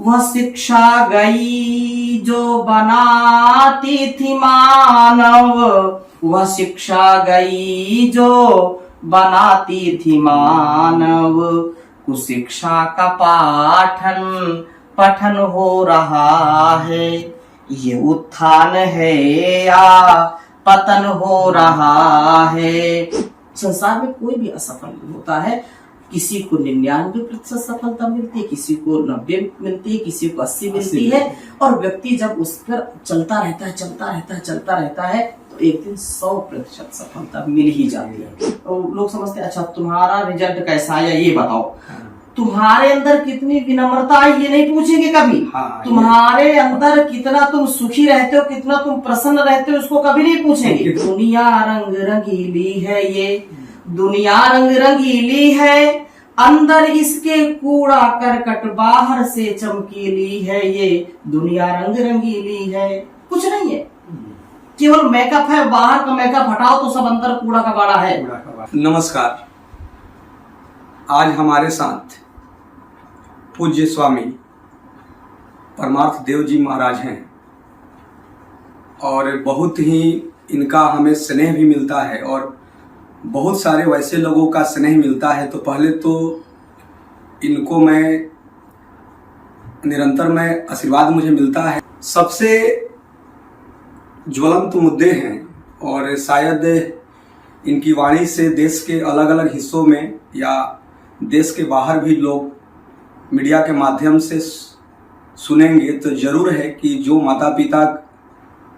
वह शिक्षा गई जो बनाती थी मानव, वह शिक्षा गई जो बनाती थी मानव। कुशिक्षा का पठन हो रहा है, ये उत्थान है या पतन हो रहा है। संसार में कोई भी असफल नहीं होता है। किसी को 99% सफलता मिलती है, किसी को 90 मिलती है, किसी को 80 मिलती है। और व्यक्ति जब उस पर चलता रहता है तो एक दिन 100% सफलता मिल ही जाती है। और लोग समझते हैं अच्छा तुम्हारा रिजल्ट कैसा आया ये बताओ, तुम्हारे अंदर कितनी विनम्रता है ये नहीं पूछेंगे कभी। तुम्हारे अंदर कितना तुम सुखी रहते हो, कितना तुम प्रसन्न रहते हो, उसको कभी नहीं पूछेंगे। दुनिया रंग रंगीली है, ये दुनिया रंग रंगीली है, अंदर इसके कूड़ा करकट बाहर से चमकीली है। ये दुनिया रंग रंगीली है, कुछ नहीं है, केवल मेकअप है। बाहर का मेकअप हटाओ तो सब अंदर कूड़ा का बाड़ा है। नमस्कार, आज हमारे साथ पूज्य स्वामी परमार्थ देव जी महाराज हैं और बहुत ही इनका हमें स्नेह भी मिलता है और बहुत सारे वैसे लोगों का स्नेह मिलता है। तो पहले तो इनको मैं निरंतर आशीर्वाद मुझे मिलता है। सबसे ज्वलंत मुद्दे हैं और शायद इनकी वाणी से देश के अलग अलग हिस्सों में या देश के बाहर भी लोग मीडिया के माध्यम से सुनेंगे तो जरूर है कि जो माता पिता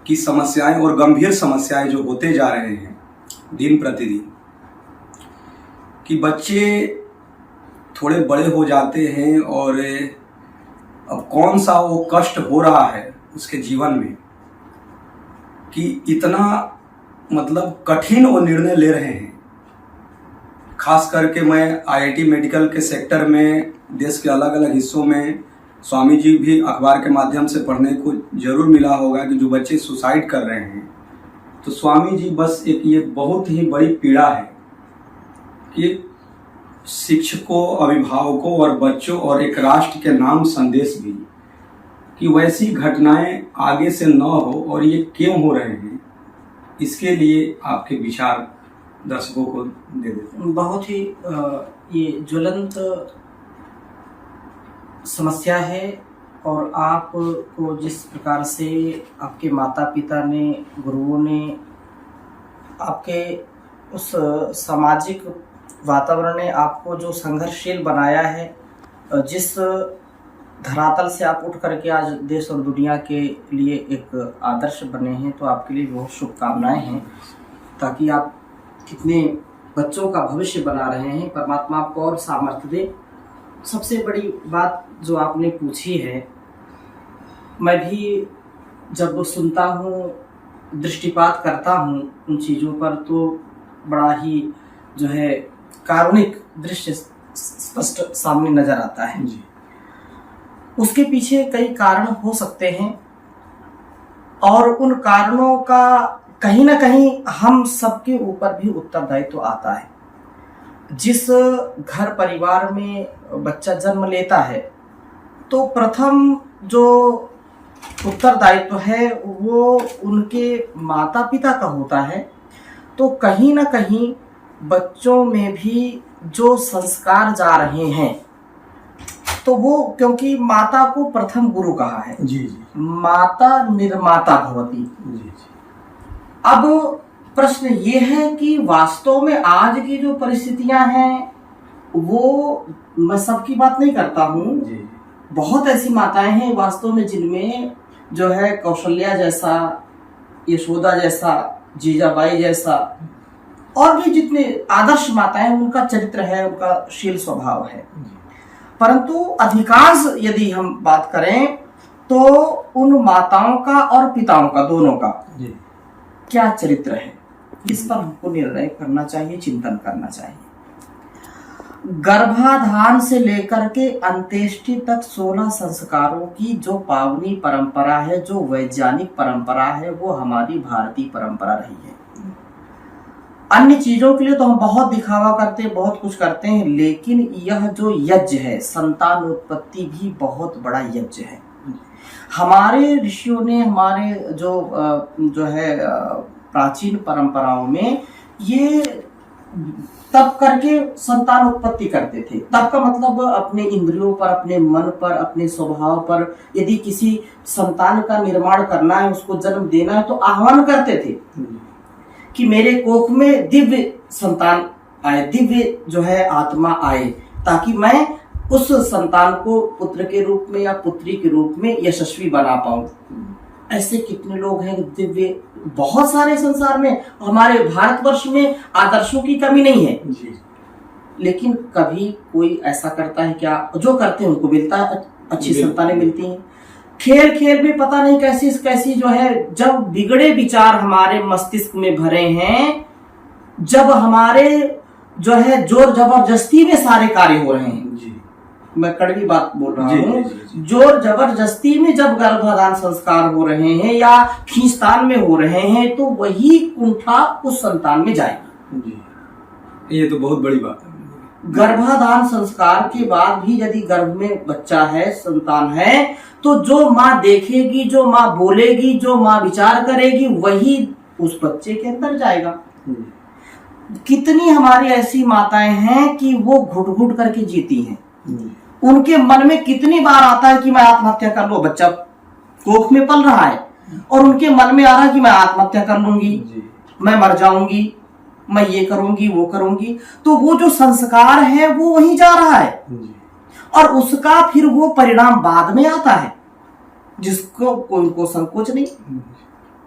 की समस्याएं और गंभीर समस्याएं जो होते जा रहे हैं दिन प्रतिदिन, कि बच्चे थोड़े बड़े हो जाते हैं और अब कौन सा वो कष्ट हो रहा है उसके जीवन में कि इतना मतलब कठिन वो निर्णय ले रहे हैं। खास करके मैं आईआईटी मेडिकल के सेक्टर में देश के अलग अलग हिस्सों में स्वामी जी भी अखबार के माध्यम से पढ़ने को जरूर मिला होगा कि जो बच्चे सुसाइड कर रहे हैं। तो स्वामी जी बस एक ये बहुत ही बड़ी पीड़ा है कि शिक्षकों, अभिभावकों और बच्चों और एक राष्ट्र के नाम संदेश भी कि वैसी घटनाएं आगे से न हो और ये क्यों हो रहे हैं, इसके लिए आपके विचार दर्शकों को दे देते हैं। बहुत ही ये ज्वलंत समस्या है और आपको जिस प्रकार से आपके माता पिता ने, गुरुओं ने, आपके उस सामाजिक वातावरण ने आपको जो संघर्षशील बनाया है, जिस धरातल से आप उठ करके आज देश और दुनिया के लिए एक आदर्श बने हैं, तो आपके लिए बहुत शुभकामनाएं हैं। ताकि आप कितने बच्चों का भविष्य बना रहे हैं, परमात्मा आपको और सामर्थ्य दे। सबसे बड़ी बात जो आपने पूछी है, मैं भी जब सुनता हूँ, दृष्टिपात करता हूँ उन चीज़ों पर, तो बड़ा ही जो है कारुणिक दृश्य स्पष्ट सामने नजर आता है जी। उसके पीछे कई कारण हो सकते हैं और उन कारणों का कहीं ना कहीं हम सबके ऊपर भी उत्तरदायित्व तो आता है। जिस घर परिवार में बच्चा जन्म लेता है तो प्रथम जो उत्तरदायित्व है वो उनके माता पिता का होता है। तो कहीं ना कहीं बच्चों में भी जो संस्कार जा रहे हैं, तो वो क्योंकि माता को प्रथम गुरु कहा है जी जी, माता निर्माता भवती जी जी। अब प्रश्न ये है कि वास्तव में आज की जो परिस्थितियां हैं, वो मैं सबकी बात नहीं करता हूँ, बहुत ऐसी माताएं हैं वास्तव में जिनमें जो है कौशल्या जैसा, यशोदा जैसा, जीजाबाई जैसा और भी जितने आदर्श माताएं, उनका चरित्र है, उनका शील स्वभाव है। परंतु अधिकांश यदि हम बात करें तो उन माताओं का और पिताओं का, दोनों का क्या चरित्र है, इस पर हमको निर्णय करना चाहिए, चिंतन करना चाहिए। गर्भाधान से लेकर के अंत्येष्टि तक 16 संस्कारों की जो पावनी परंपरा है, जो वैज्ञानिक परंपरा है, वो हमारी भारतीय परंपरा रही है। अन्य चीजों के लिए तो हम बहुत दिखावा करते हैं, बहुत कुछ करते हैं, लेकिन यह जो यज्ञ है संतान उत्पत्ति भी बहुत बड़ा यज्ञ है। हमारे ऋषियों ने, हमारे जो है प्राचीन परंपराओं में ये तप करके संतान उत्पत्ति करते थे। तप का मतलब अपने इंद्रियों पर, अपने मन पर, अपने स्वभाव पर, यदि किसी संतान का निर्माण करना है, उसको जन्म देना है, तो आह्वान करते थे कि मेरे कोख में दिव्य संतान आए, दिव्य जो है आत्मा आए, ताकि मैं उस संतान को पुत्र के रूप में या पुत्री के रूप में यशस्वी बना पाऊं। ऐसे कितने लोग हैं दिव्य, बहुत सारे संसार में, हमारे भारतवर्ष में आदर्शों की कमी नहीं है जी। लेकिन कभी कोई ऐसा करता है क्या? जो करते हैं उनको मिलता है, अच्छी संतानें मिलती हैं। खेल खेल में पता नहीं कैसी कैसी जो है, जब बिगड़े विचार हमारे मस्तिष्क में भरे हैं, जब हमारे जो है जोर जबरदस्ती में सारे कार्य हो रहे हैं जी। मैं कड़वी बात बोल रहा हूँ, जोर जबरदस्ती में जब गर्भाधान संस्कार हो रहे हैं या खींचतान में हो रहे हैं, तो वही कुंठा उस संतान में जाएगा जी। ये तो बहुत बड़ी बात है। गर्भाधान संस्कार के बाद भी यदि गर्भ में बच्चा है, संतान है, तो जो माँ देखेगी, जो माँ बोलेगी, जो माँ विचार करेगी, वही उस बच्चे के अंदर जाएगा। कितनी हमारी ऐसी माताएं हैं कि वो घुट घुट करके जीती हैं। उनके मन में कितनी बार आता है कि मैं आत्महत्या कर लूं, बच्चा कोख में पल रहा है और उनके मन में आ रहा है कि मैं आत्महत्या कर लूंगी, मैं मर जाऊंगी, मैं ये करूंगी, वो करूंगी। तो वो जो संस्कार है वो वहीं जा रहा है और उसका फिर वो परिणाम बाद में आता है, जिसको कोई संकोच नहीं।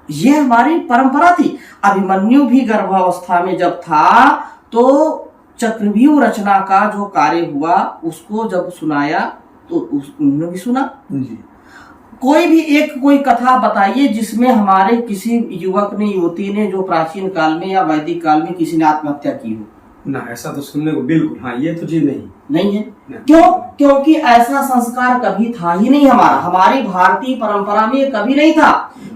ये हमारी परंपरा थी। अभिमन्यु भी गर्भावस्था में जब था, तो चक्रव्यूह रचना का जो कार्य हुआ उसको जब सुनाया तो उन्होंने भी सुना जी। कोई भी एक कोई कथा बताइए जिसमें हमारे किसी युवक ने, युवती ने, जो प्राचीन काल में या वैदिक काल में किसी ने आत्महत्या की हो। ना, ऐसा तो सुनने को बिल्कुल, हाँ, ये तो चीज नहीं है। क्यों? क्योंकि ऐसा संस्कार कभी था ही नहीं हमारी भारतीय परंपरा में, ये कभी नहीं था।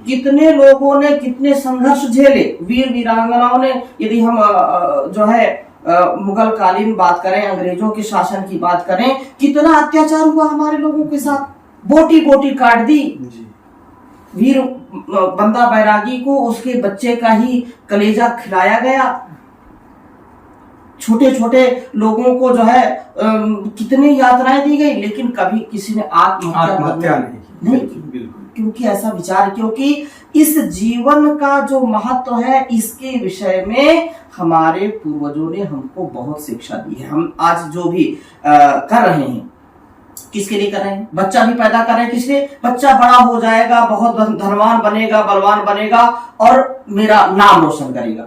कितने लोगों ने कितने संघर्ष झेले, वीर वीरांगनाओं ने। यदि हम जो है मुगल कालीन बात करें, अंग्रेजों के शासन की बात करें, कितना अत्याचार हुआ हमारे लोगों के साथ, बोटी बोटी काट दी। वीर बंदा बैरागी को उसके बच्चे का ही कलेजा खिलाया गया। छोटे छोटे लोगों को जो है कितनी यातनाएं दी गई, लेकिन कभी किसी ने आत्महत्या नहीं, क्योंकि ऐसा विचार, क्योंकि इस जीवन का जो महत्व है, इसके विषय में हमारे पूर्वजों ने हमको बहुत शिक्षा दी है। हम आज जो भी कर रहे हैं, किसके लिए कर रहे हैं? बच्चा भी पैदा कर रहे हैं, किसलिए? बच्चा बड़ा हो जाएगा, बहुत धनवान बनेगा, बलवान बनेगा और मेरा नाम रोशन करेगा,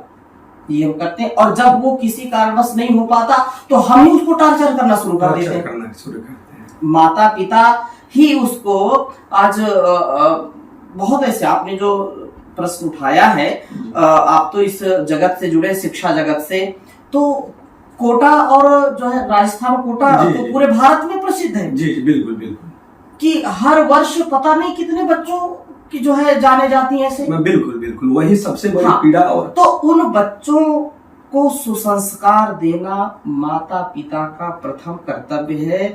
ये हम करते हैं। और जब वो किसी कारणवश नहीं हो पाता, तो हम ही उसको टार्चर करना शुरू कर देते हैं। माता पिता ही उसको आज बहुत ऐसे, आपने जो प्रश्न उठाया है, आप तो इस जगत से जुड़े, शिक्षा जगत से, तो कोटा और जो है राजस्थान कोटा तो पूरे भारत में प्रसिद्ध है जी। बिल्कुल बिल्कुल, कि हर वर्ष पता नहीं कितने बच्चों की जो है जाने जाती है ऐसे। बिल्कुल बिल्कुल, वही सबसे बड़ी पीड़ा। और तो उन बच्चों को सुसंस्कार देना माता पिता का प्रथम कर्तव्य है।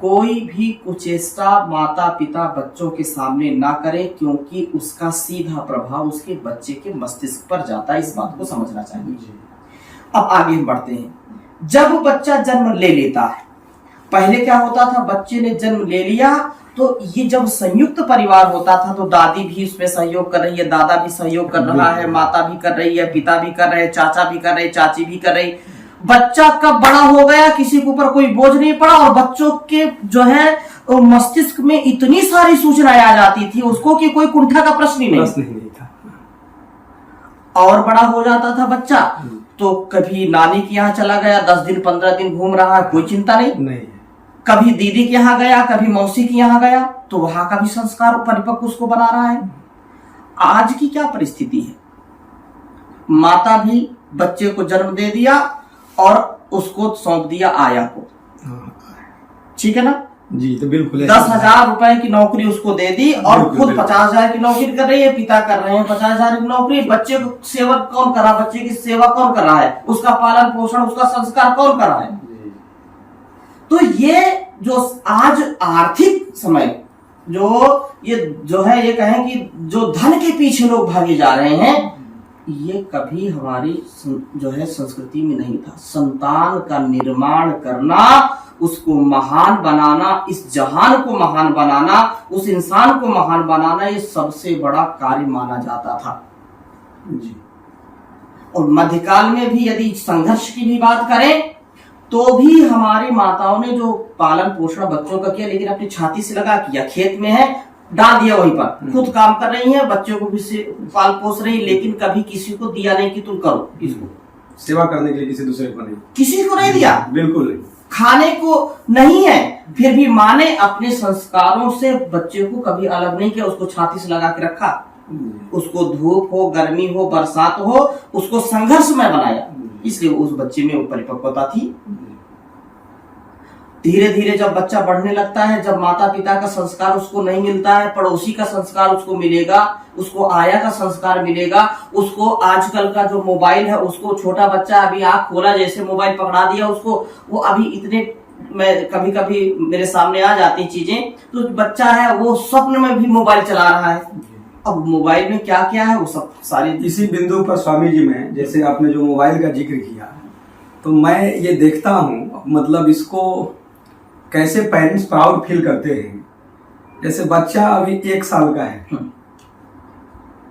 कोई भी कुचेष्टा माता पिता बच्चों के सामने ना करे, क्योंकि उसका सीधा प्रभाव उसके बच्चे के मस्तिष्क पर जाता है। इस बात को समझना चाहिए। अब आगे हम बढ़ते हैं। जब बच्चा जन्म ले लेता है, पहले क्या होता था, बच्चे ने जन्म ले लिया तो ये जब संयुक्त परिवार होता था, तो दादी भी इसमें सहयोग कर रही है, दादा भी सहयोग कर रहा है, माता भी कर रही है, पिता भी कर रहे हैं, चाचा भी कर रहे, चाची भी कर रही। बच्चा कब बड़ा हो गया, किसी के ऊपर कोई बोझ नहीं पड़ा और बच्चों के जो है मस्तिष्क में इतनी सारी सूचनाएं आ जाती थी उसको कि कोई कुंठा का प्रश्न ही नहीं था। और बड़ा हो जाता था बच्चा, तो कभी नानी के यहाँ चला गया, 10 दिन 15 दिन घूम रहा है, कोई चिंता नहीं। कभी दीदी के यहाँ गया, कभी मौसी के यहाँ गया, तो वहां का भी संस्कार परिपक्व उसको बना रहा है। आज की क्या परिस्थिति है, माता भी बच्चे को जन्म दे दिया और उसको सौंप दिया आया को, ठीक है ना, जी, तो बिल्कुल 10,000 रुपए की नौकरी उसको दे दी और बिल्कुल, खुद बिल्कुल। 50,000 की नौकरी कर रही है, पिता कर रहे हैं 50,000 की नौकरी। बच्चे को सेवा कौन कर रहा है? बच्चे की सेवा कौन कर रहा है? उसका पालन पोषण, उसका संस्कार कौन कर रहा है? तो ये जो आज आर्थिक समय जो है, ये कहें कि जो धन के पीछे लोग भागे जा रहे हैं, ये कभी हमारी जो है संस्कृति में नहीं था। संतान का निर्माण करना, उसको महान बनाना, इस जहान को महान बनाना, उस इंसान को महान बनाना, ये सबसे बड़ा कार्य माना जाता था जी। और मध्यकाल में भी यदि संघर्ष की भी बात करें तो भी हमारी माताओं ने जो पालन पोषण बच्चों का किया, लेकिन अपनी छाती से लगा किया। खेत में है, डाल दिया वहीं पर, खुद काम कर रही है, बच्चों को भी पाल पोस रही, लेकिन कभी किसी को दिया नहीं कि तुम करो इसको, सेवा करने के लिए किसी दूसरे को नहीं, किसी को नहीं दिया, बिल्कुल नहीं। खाने को नहीं है। फिर भी माँ ने अपने संस्कारों से बच्चे को कभी अलग नहीं किया, उसको छाती से लगा के रखा, उसको धूप हो, गर्मी हो, बरसात हो, उसको संघर्ष में बनाया, इसलिए उस बच्चे में वो परिपक्वता थी। धीरे धीरे जब बच्चा बढ़ने लगता है, जब माता पिता का संस्कार उसको नहीं मिलता है, पड़ोसी का संस्कार उसको मिलेगा, उसको आया का संस्कार मिलेगा, उसको आजकल का जो मोबाइल है, उसको छोटा बच्चा अभी आंख खोला जैसे मोबाइल पकड़ा दिया उसको, वो अभी इतने, मैं कभी कभी मेरे सामने आ जाती चीजें, तो बच्चा है वो स्वप्न में भी मोबाइल चला रहा है। अब मोबाइल में क्या क्या है वो सब सारी, इसी बिंदु पर स्वामी जी, में जैसे आपने जो मोबाइल का जिक्र किया, तो मैं ये देखता हूँ, मतलब इसको कैसे पेरेंट्स प्राउड फील करते हैं। जैसे बच्चा अभी 1 साल का है,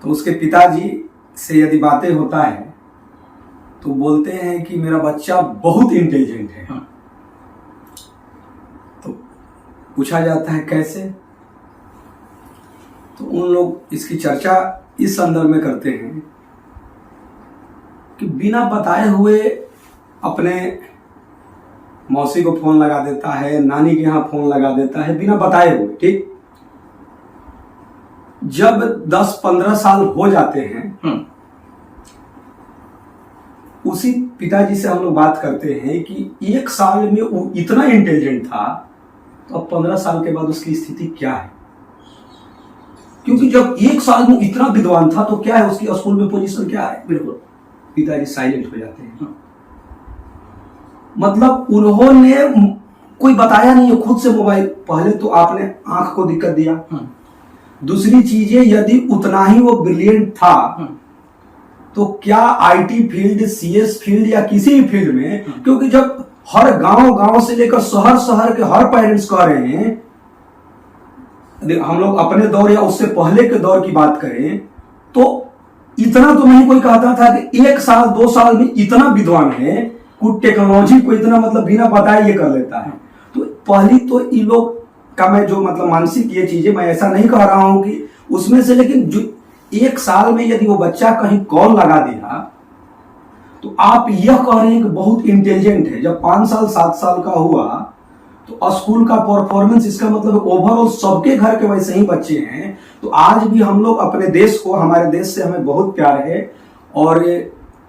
तो उसके पिताजी से यदि बातें होता है तो बोलते हैं कि मेरा बच्चा बहुत इंटेलिजेंट है। तो पूछा जाता है कैसे, तो उन लोग इसकी चर्चा इस संदर्भ में करते हैं कि बिना बताए हुए अपने मौसी को फोन लगा देता है, नानी के यहाँ फोन लगा देता है, बिना बताए हुए। ठीक, जब 10-15 साल हो जाते हैं, उसी पिताजी से हम लोग बात करते हैं कि 1 साल में वो इतना इंटेलिजेंट था, तो अब 15 साल के बाद उसकी स्थिति क्या है? क्योंकि जब 1 साल में इतना विद्वान था, तो क्या है उसकी स्कूल में पोजीशन क्या है? बिल्कुल, पिताजी साइलेंट हो जाते हैं। मतलब उन्होंने कोई बताया नहीं है, खुद से मोबाइल, पहले तो आपने आंख को दिक्कत दिया, दूसरी चीजें यदि उतना ही वो ब्रिलियंट था, तो क्या आईटी फील्ड, सीएस फील्ड या किसी भी फील्ड में, क्योंकि जब हर गांव से लेकर शहर के हर पेरेंट्स कह रहे हैं, हम लोग अपने दौर या उससे पहले के दौर की बात करें, तो इतना तो नहीं कोई कहता था कि 1 साल 2 साल में इतना विद्वान है, कुछ टेक्नोलॉजी को इतना मतलब बिना बताए ये कर लेता है। तो पहली तो इन लोग का मैं जो मतलब मानसिक ये चीजें, मैं ऐसा नहीं कह रहा हूं कि उसमें से, लेकिन जो 1 साल में यदि वो बच्चा कहीं कॉल लगा दिया, तो आप यह कह रहे हैं कि बहुत इंटेलिजेंट है। जब 5 साल 7 साल का हुआ, तो स्कूल का परफॉर्मेंस, इसका मतलब ओवरऑल सबके घर के वैसे ही बच्चे हैं। तो आज भी हम लोग अपने देश को, हमारे देश से हमें बहुत प्यार है, और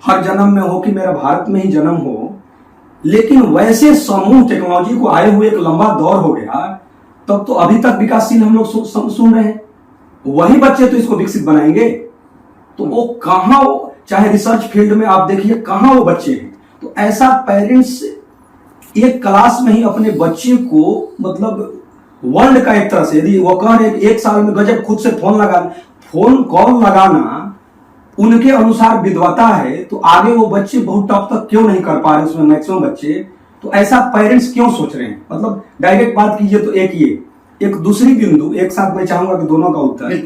हर जन्म में हो कि मेरा भारत में ही जन्म हो, लेकिन वैसे समूह टेक्नोलॉजी को आए हुए एक लंबा दौर हो गया, तब तो अभी तक विकासशील हम लोग सुन रहे हैं। वही बच्चे तो इसको विकसित बनाएंगे, तो वो कहां, चाहे रिसर्च फील्ड में आप देखिए कहां वो बच्चे हैं। तो ऐसा पेरेंट्स एक क्लास में ही अपने बच्चे को, मतलब वर्ल्ड का एक तरह से, यदि वो कह रहे 1 साल में गजब खुद से फोन कॉल लगाना उनके अनुसार विद्वता है, तो आगे वो बच्चे बहुत टॉप तक क्यों नहीं कर पा रहे उसमें मैक्सिमम बच्चे? तो ऐसा पेरेंट्स क्यों सोच रहे हैं? मतलब डायरेक्ट बात कीजिए तो एक दूसरी बिंदु, एक साथ मैं चाहूंगा कि दोनों का उत्तर,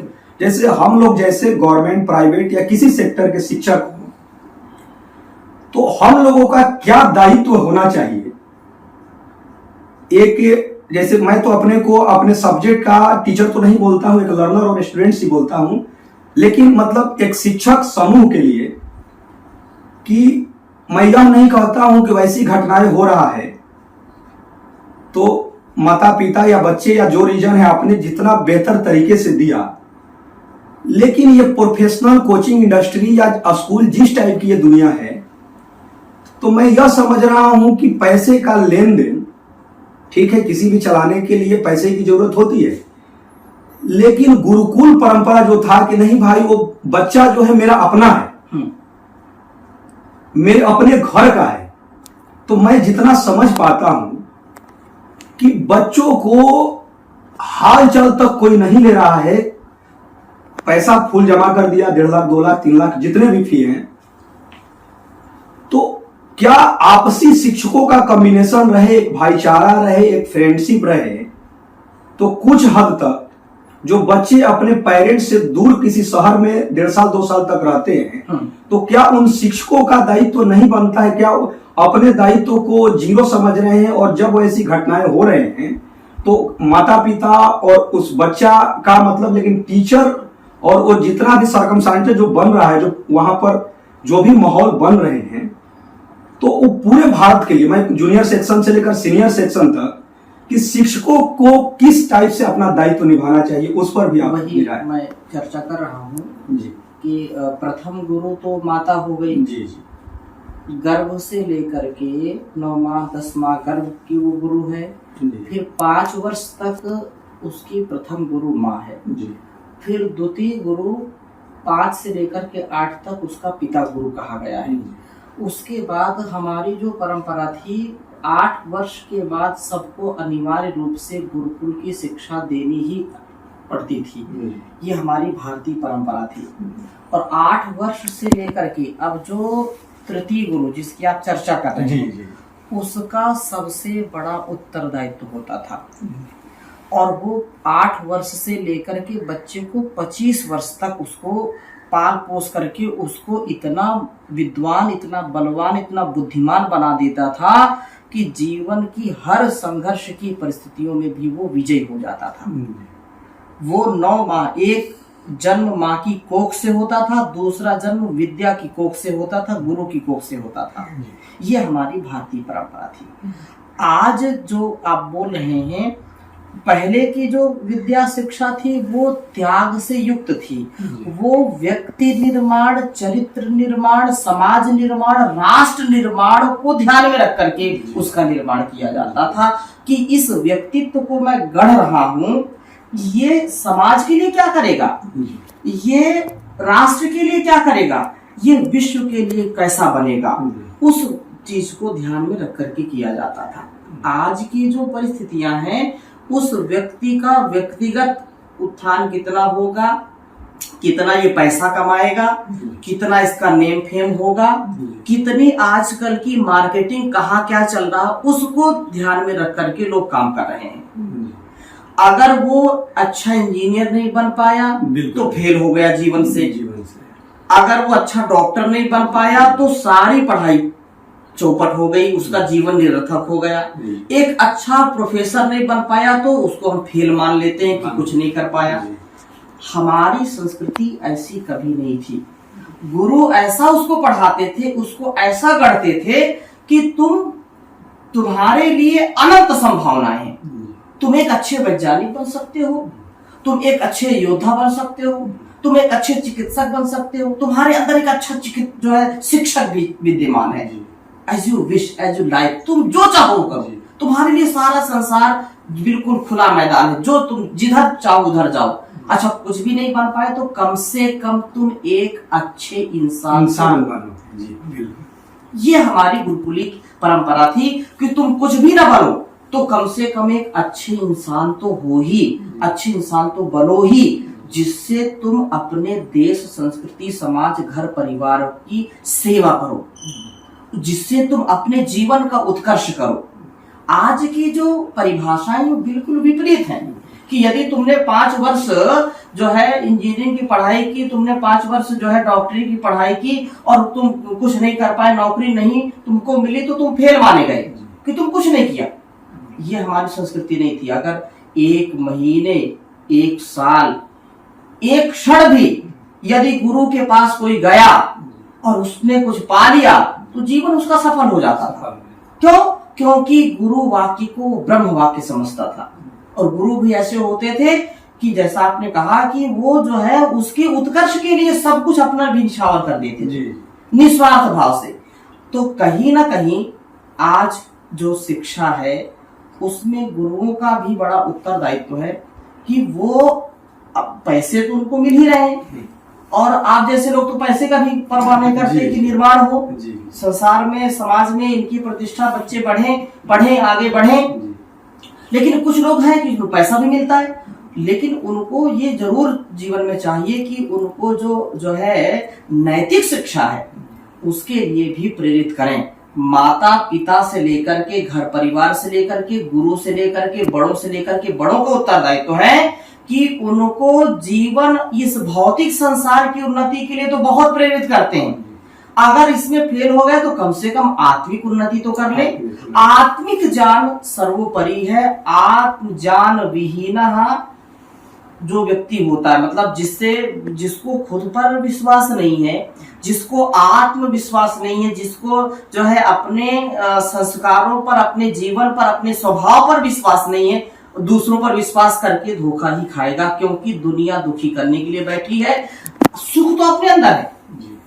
जैसे हम लोग जैसे गवर्नमेंट, प्राइवेट या किसी सेक्टर के शिक्षक हो, तो हम लोगों का क्या दायित्व होना चाहिए? एक, जैसे मैं तो अपने को अपने सब्जेक्ट का टीचर तो नहीं बोलता हूं, एक लर्नर और स्टूडेंट्स ही बोलता हूं, लेकिन मतलब एक शिक्षक समूह के लिए, कि मैं यह नहीं कहता हूं कि वैसी घटनाएं हो रहा है तो माता पिता या बच्चे या जो रीजन है आपने जितना बेहतर तरीके से दिया, लेकिन ये प्रोफेशनल कोचिंग इंडस्ट्री या स्कूल जिस टाइप की ये दुनिया है, तो मैं यह समझ रहा हूं कि पैसे का लेन देन ठीक है, किसी भी चलाने के लिए पैसे की जरूरत होती है, लेकिन गुरुकुल परंपरा जो था कि नहीं भाई, वो बच्चा जो है मेरा अपना है, मेरे अपने घर का है। तो मैं जितना समझ पाता हूं कि बच्चों को हाल चाल तक कोई नहीं ले रहा है, पैसा फुल जमा कर दिया, 1.5 लाख 2 लाख 3 लाख जितने भी फी हैं, तो क्या आपसी शिक्षकों का कॉम्बिनेशन रहे, एक भाईचारा रहे, एक फ्रेंडशिप रहे, तो कुछ हद तक जो बच्चे अपने पेरेंट्स से दूर किसी शहर में 1.5 साल 2 साल तक रहते हैं, तो क्या उन शिक्षकों का दायित्व तो नहीं बनता है? क्या अपने दायित्व को जीरो समझ रहे हैं? और जब ऐसी घटनाएं हो रहे हैं तो माता पिता और उस बच्चा का मतलब, लेकिन टीचर और वो जितना भी सर्कमस्टांसेस जो बन रहा है, जो वहां पर जो भी माहौल बन रहे हैं, तो वो पूरे भारत के लिए, मैं जूनियर सेक्शन से लेकर सीनियर सेक्शन तक, कि शिक्षकों को किस टाइप से अपना दायित्व निभाना चाहिए, उस पर भी आप वही मैं चर्चा कर रहा हूँ जी कि प्रथम गुरु तो माता हो गई जी जी, गर्भ से लेकर के 9 माह 10 माह गर्भ की वो गुरु है, फिर 5 वर्ष तक उसकी प्रथम गुरु माँ है जी, फिर द्वितीय गुरु 5 से लेकर के 8 तक उसका पिता गुरु कहा गया है। उसके बाद हमारी जो परंपरा थी, 8 वर्ष के बाद सबको अनिवार्य रूप से गुरुकुल की शिक्षा देनी ही पड़ती थी। ये हमारी भारतीय परंपरा थी। और 8 वर्ष से लेकर के अब जो तृतीय गुरु जिसकी आप चर्चा कर रहे हैं, उसका सबसे बड़ा उत्तरदायित्व होता था। और वो 8 वर्ष से लेकर के बच्चे को 25 वर्ष तक उसको पाल पोस करके उसको इतना विद्वान, इतना बलवान, इतना बुद्धिमान बना देता था कि जीवन की हर संघर्ष की परिस्थितियों में भी वो विजयी हो जाता था। वो 9 माह, एक जन्म माँ की कोख से होता था, दूसरा जन्म विद्या की कोख से होता था, गुरु की कोख से होता था। ये हमारी भारतीय परंपरा थी। आज जो आप बोल रहे हैं, पहले की जो विद्या शिक्षा थी वो त्याग से युक्त थी। वो व्यक्ति निर्माण, चरित्र निर्माण, समाज निर्माण, राष्ट्र निर्माण को ध्यान में रख करके उसका निर्माण किया जाता था कि इस व्यक्तित्व को मैं गढ़ रहा हूं, ये समाज के लिए क्या करेगा, ये राष्ट्र के लिए क्या करेगा, ये विश्व के लिए कैसा बनेगा, उस चीज को ध्यान में रख करके किया जाता था। आज की जो परिस्थितियां हैं, उस व्यक्ति का व्यक्तिगत उत्थान कितना होगा, कितना ये पैसा कमाएगा, कितना इसका नेम फेम होगा, कितनी आजकल की मार्केटिंग कहाँ क्या चल रहा, उसको ध्यान में रख करके लोग काम कर रहे हैं। अगर वो अच्छा इंजीनियर नहीं बन पाया तो फेल हो गया जीवन से। अगर वो अच्छा डॉक्टर नहीं बन पाया तो सारी पढ़ाई चौपट हो गई, उसका जीवन निरर्थक हो गया। एक अच्छा प्रोफेसर नहीं बन पाया तो उसको हम फेल मान लेते हैं कि कुछ नहीं कर पाया। हमारी संस्कृति ऐसी कभी नहीं थी। गुरु ऐसा उसको पढ़ाते थे, उसको ऐसा गढ़ते थे कि तुम्हारे लिए अनंत संभावनाएं हैं। तुम एक अच्छे वैज्ञानिक बन सकते हो, तुम एक अच्छे योद्धा बन सकते हो, तुम एक अच्छे चिकित्सक बन सकते हो, तुम्हारे अंदर एक अच्छा जो है शिक्षक भी विद्यमान है। As you wish, as you like, तुम जो चाहो करो, तुम्हारे लिए सारा संसार बिल्कुल खुला मैदान है, जो तुम जिधर चाहो उधर जाओ। अच्छा, कुछ भी नहीं बन पाए तो कम से कम तुम एक अच्छे इंसान बनो। ये हमारी गुरुकुली परंपरा थी कि तुम कुछ भी ना बनो तो कम से कम एक अच्छे इंसान तो हो ही, अच्छे इंसान तो बनो ही, जिससे तुम अपने देश, संस्कृति, समाज, घर परिवार की सेवा करो, जिससे तुम अपने जीवन का उत्कर्ष करो। आज की जो परिभाषाएं बिल्कुल विपरीत हैं कि यदि तुमने 5 वर्ष जो है इंजीनियरिंग की पढ़ाई की, तुमने 5 वर्ष जो है डॉक्टरी की पढ़ाई की और तुम कुछ नहीं कर पाए, नौकरी नहीं तुमको मिली तो तुम फेल माने गए कि तुम कुछ नहीं किया। ये हमारी संस्कृति नहीं थी। अगर 1 महीने, 1 साल, 1 क्षण भी यदि गुरु के पास कोई गया और उसने कुछ पा लिया तो जीवन उसका सफल हो जाता था। क्यों? क्योंकि गुरु वाक्य को ब्रह्म वाक्य समझता था। और गुरु भी ऐसे होते थे कि जैसा आपने कहा कि वो जो है उसके उत्कर्ष के लिए सब कुछ अपना भी निछावर कर देते थे निस्वार्थ भाव से। तो कहीं ना कहीं आज जो शिक्षा है उसमें गुरुओं का भी बड़ा उत्तरदायित्व है कि वो अब पैसे तो उनको मिल ही रहे हैं, और आप जैसे लोग तो पैसे का भी परवाह नहीं करते कि निर्माण हो संसार में, समाज में इनकी प्रतिष्ठा, बच्चे पढ़े आगे बढ़े। लेकिन कुछ लोग हैं कि पैसा भी मिलता है, लेकिन उनको ये जरूर जीवन में चाहिए कि उनको जो है नैतिक शिक्षा है उसके लिए भी प्रेरित करें। माता पिता से लेकर के, घर परिवार से लेकर के, गुरु से लेकर के, बड़ों से लेकर के, बड़ों का उत्तरदायित्व है कि उनको जीवन इस भौतिक संसार की उन्नति के लिए तो बहुत प्रेरित करते हैं। अगर इसमें फेल हो गए तो कम से कम आत्मिक उन्नति तो कर ले। आत्मिक ज्ञान सर्वोपरि है। आत्म ज्ञान विहीन जो व्यक्ति होता है, मतलब जिसको खुद पर विश्वास नहीं है, जिसको आत्मविश्वास नहीं है, जिसको जो है अपने संस्कारों पर, अपने जीवन पर, अपने स्वभाव पर विश्वास नहीं है, दूसरों पर विश्वास करके धोखा ही खाएगा। क्योंकि दुनिया दुखी करने के लिए बैठी है। सुख तो अपने अंदर है,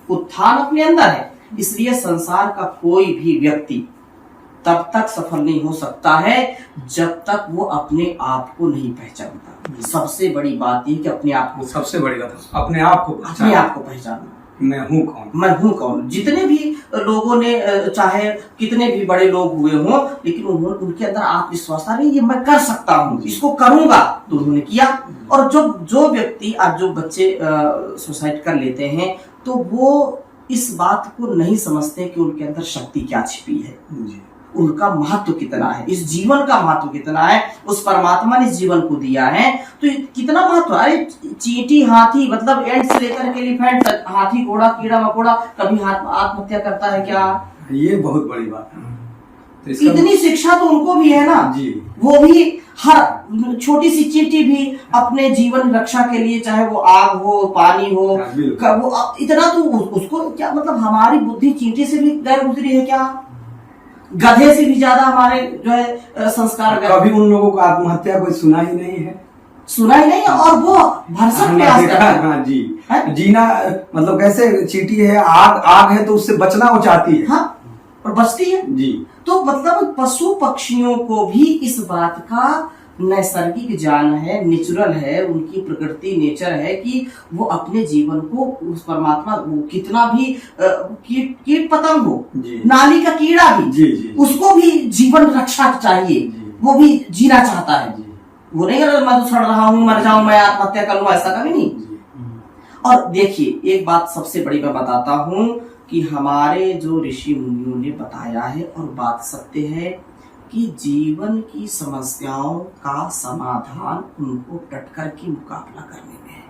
उत्थान अपने अंदर है। इसलिए संसार का कोई भी व्यक्ति तब तक सफल नहीं हो सकता है जब तक वो अपने आप को नहीं पहचानता। सबसे बड़ी बात यह कि अपने आप को, सबसे बड़ी बात अपने आप को पहचानना। मैं हूँ कौन। जितने भी लोगों ने, चाहे कितने भी बड़े लोग हुए हों, लेकिन उनके अंदर आत्मविश्वास था, ये मैं कर सकता हूँ, इसको करूंगा, तो उन्होंने किया। और जो व्यक्ति आज जो बच्चे सुसाइड कर लेते हैं, तो वो इस बात को नहीं समझते कि उनके अंदर शक्ति क्या छिपी है, उनका महत्व कितना है, इस जीवन का महत्व कितना है, उस परमात्मा ने इस जीवन को दिया है तो कितना महत्व। अरे चींटी, हाथी, मतलब एंड से लेकर के एलिफेंट तक, हाथी, घोड़ा, कीड़ा मकोड़ा कभी आत्महत्या करता है क्या? ये बहुत बड़ी बात है। तो इतनी शिक्षा तो उनको भी है ना जी। वो भी, हर छोटी सी चींटी भी अपने जीवन रक्षा के लिए, चाहे वो आग हो, पानी हो, वो इतना तो उसको क्या, मतलब हमारी बुद्धि चींटी से भी गैर गुजरी है क्या? गधे से भी ज्यादा हमारे जो है संस्कार। कभी उन लोगों को आत्महत्या कोई सुना ही नहीं है, और वो भरसक प्रयास करते हैं। हाँ जी है? जीना, मतलब कैसे चींटी है, आग है तो उससे बचना वो चाहती है, हाँ, और बचती है जी। तो मतलब पशु पक्षियों को भी इस बात का नैसर्गिक ज्ञान है, नेचुरल है, उनकी प्रकृति नेचर है कि वो अपने जीवन को उस परमात्मा, वो कितना भी कीट पतंग हो, नाली का कीड़ा भी जी। उसको भी जीवन रक्षा चाहिए, वो भी जीना चाहता है। वो नहीं कर मैं तो सड़ रहा हूँ, मर जाऊं, मैं आत्महत्या कर लूं, ऐसा कभी नहीं। और देखिए, एक बात सबसे बड़ी मैं बताता हूँ कि हमारे जो ऋषि मुनियों ने बताया है, और बात सत्य है कि जीवन की समस्याओं का समाधान उनको डट कर के मुकाबला करने में है।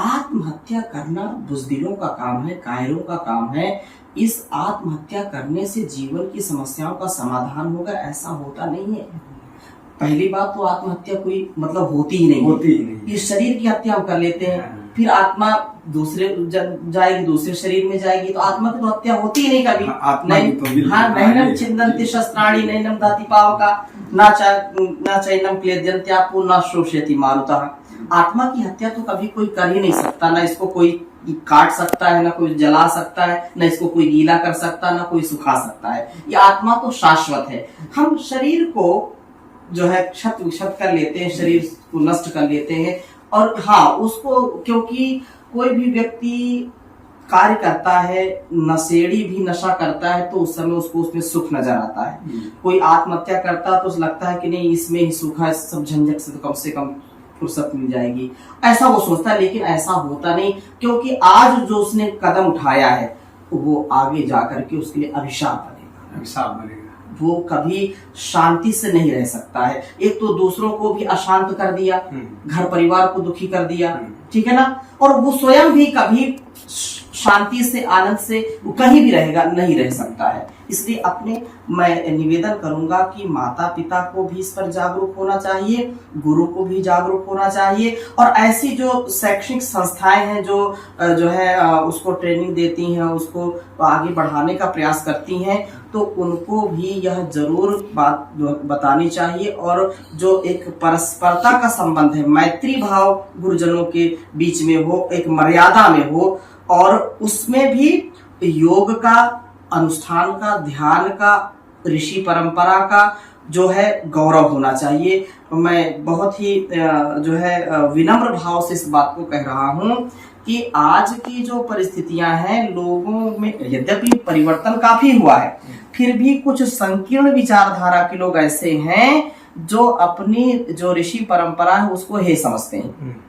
आत्महत्या करना बुज़दिलों का काम है, कायरों का काम है। इस आत्महत्या करने से जीवन की समस्याओं का समाधान होगा, ऐसा होता नहीं है। पहली बात तो आत्महत्या कोई मतलब होती ही नहीं। इस शरीर की हत्या हम कर लेते हैं, फिर आत्मा दूसरे जाएगी, दूसरे शरीर में जाएगी, तो आत्मा की तो हत्या होती ही नहीं कभी। नैनम छिन्दन्ति शस्त्राणि नैनम दहति पावका न चैनम क्लेद्यन्त्यापो न शोषयति मारुतः। आत्मा की हत्या तो कभी कोई कर ही नहीं सकता, ना इसको कोई काट सकता है, ना कोई जला सकता है, ना इसको कोई गीला कर सकता है, ना कोई सुखा सकता है। ये आत्मा तो शाश्वत है। हम शरीर को जो है क्षत विक्षत कर लेते हैं, शरीर को नष्ट कर लेते हैं, और हाँ, उसको, क्योंकि कोई भी व्यक्ति कार्य करता है, नशेड़ी भी नशा करता है, तो उस समय उसको उसमें सुख नजर आता है। कोई आत्महत्या करता है तो लगता है कि नहीं, इसमें ही सुख है, सब झंझट से कम फुर्सत मिल जाएगी, ऐसा वो सोचता है। लेकिन ऐसा होता नहीं, क्योंकि आज जो उसने कदम उठाया है वो आगे जाकर के उसके लिए अभिशाप बनेगा। वो कभी शांति से नहीं रह सकता है। एक तो दूसरों को भी अशांत कर दिया, घर परिवार को दुखी कर दिया, ठीक है ना, और वो स्वयं भी कभी शांति से, आनंद से कहीं भी नहीं रह सकता है। इसलिए मैं निवेदन करूंगा कि माता पिता को भी इस पर जागरूक होना चाहिए, गुरु को भी जागरूक होना चाहिए, और ऐसी जो शैक्षणिक संस्थाएं हैं जो है उसको ट्रेनिंग देती हैं, उसको आगे बढ़ाने का प्रयास करती हैं, तो उनको भी यह जरूर बात बतानी चाहिए। और जो एक परस्परता का संबंध है, मैत्री भाव गुरुजनों के बीच में हो, एक मर्यादा में हो, और उसमें भी योग का, अनुष्ठान का, ध्यान का, ऋषि परंपरा का, जो है गौरव होना चाहिए। मैं बहुत ही जो है विनम्र भाव से इस बात को कह रहा हूं कि आज की जो परिस्थितियां हैं, लोगों में यद्यपि परिवर्तन काफी हुआ है, फिर भी कुछ संकीर्ण विचारधारा के लोग ऐसे हैं जो अपनी जो ऋषि परंपरा है उसको हे समझते हैं।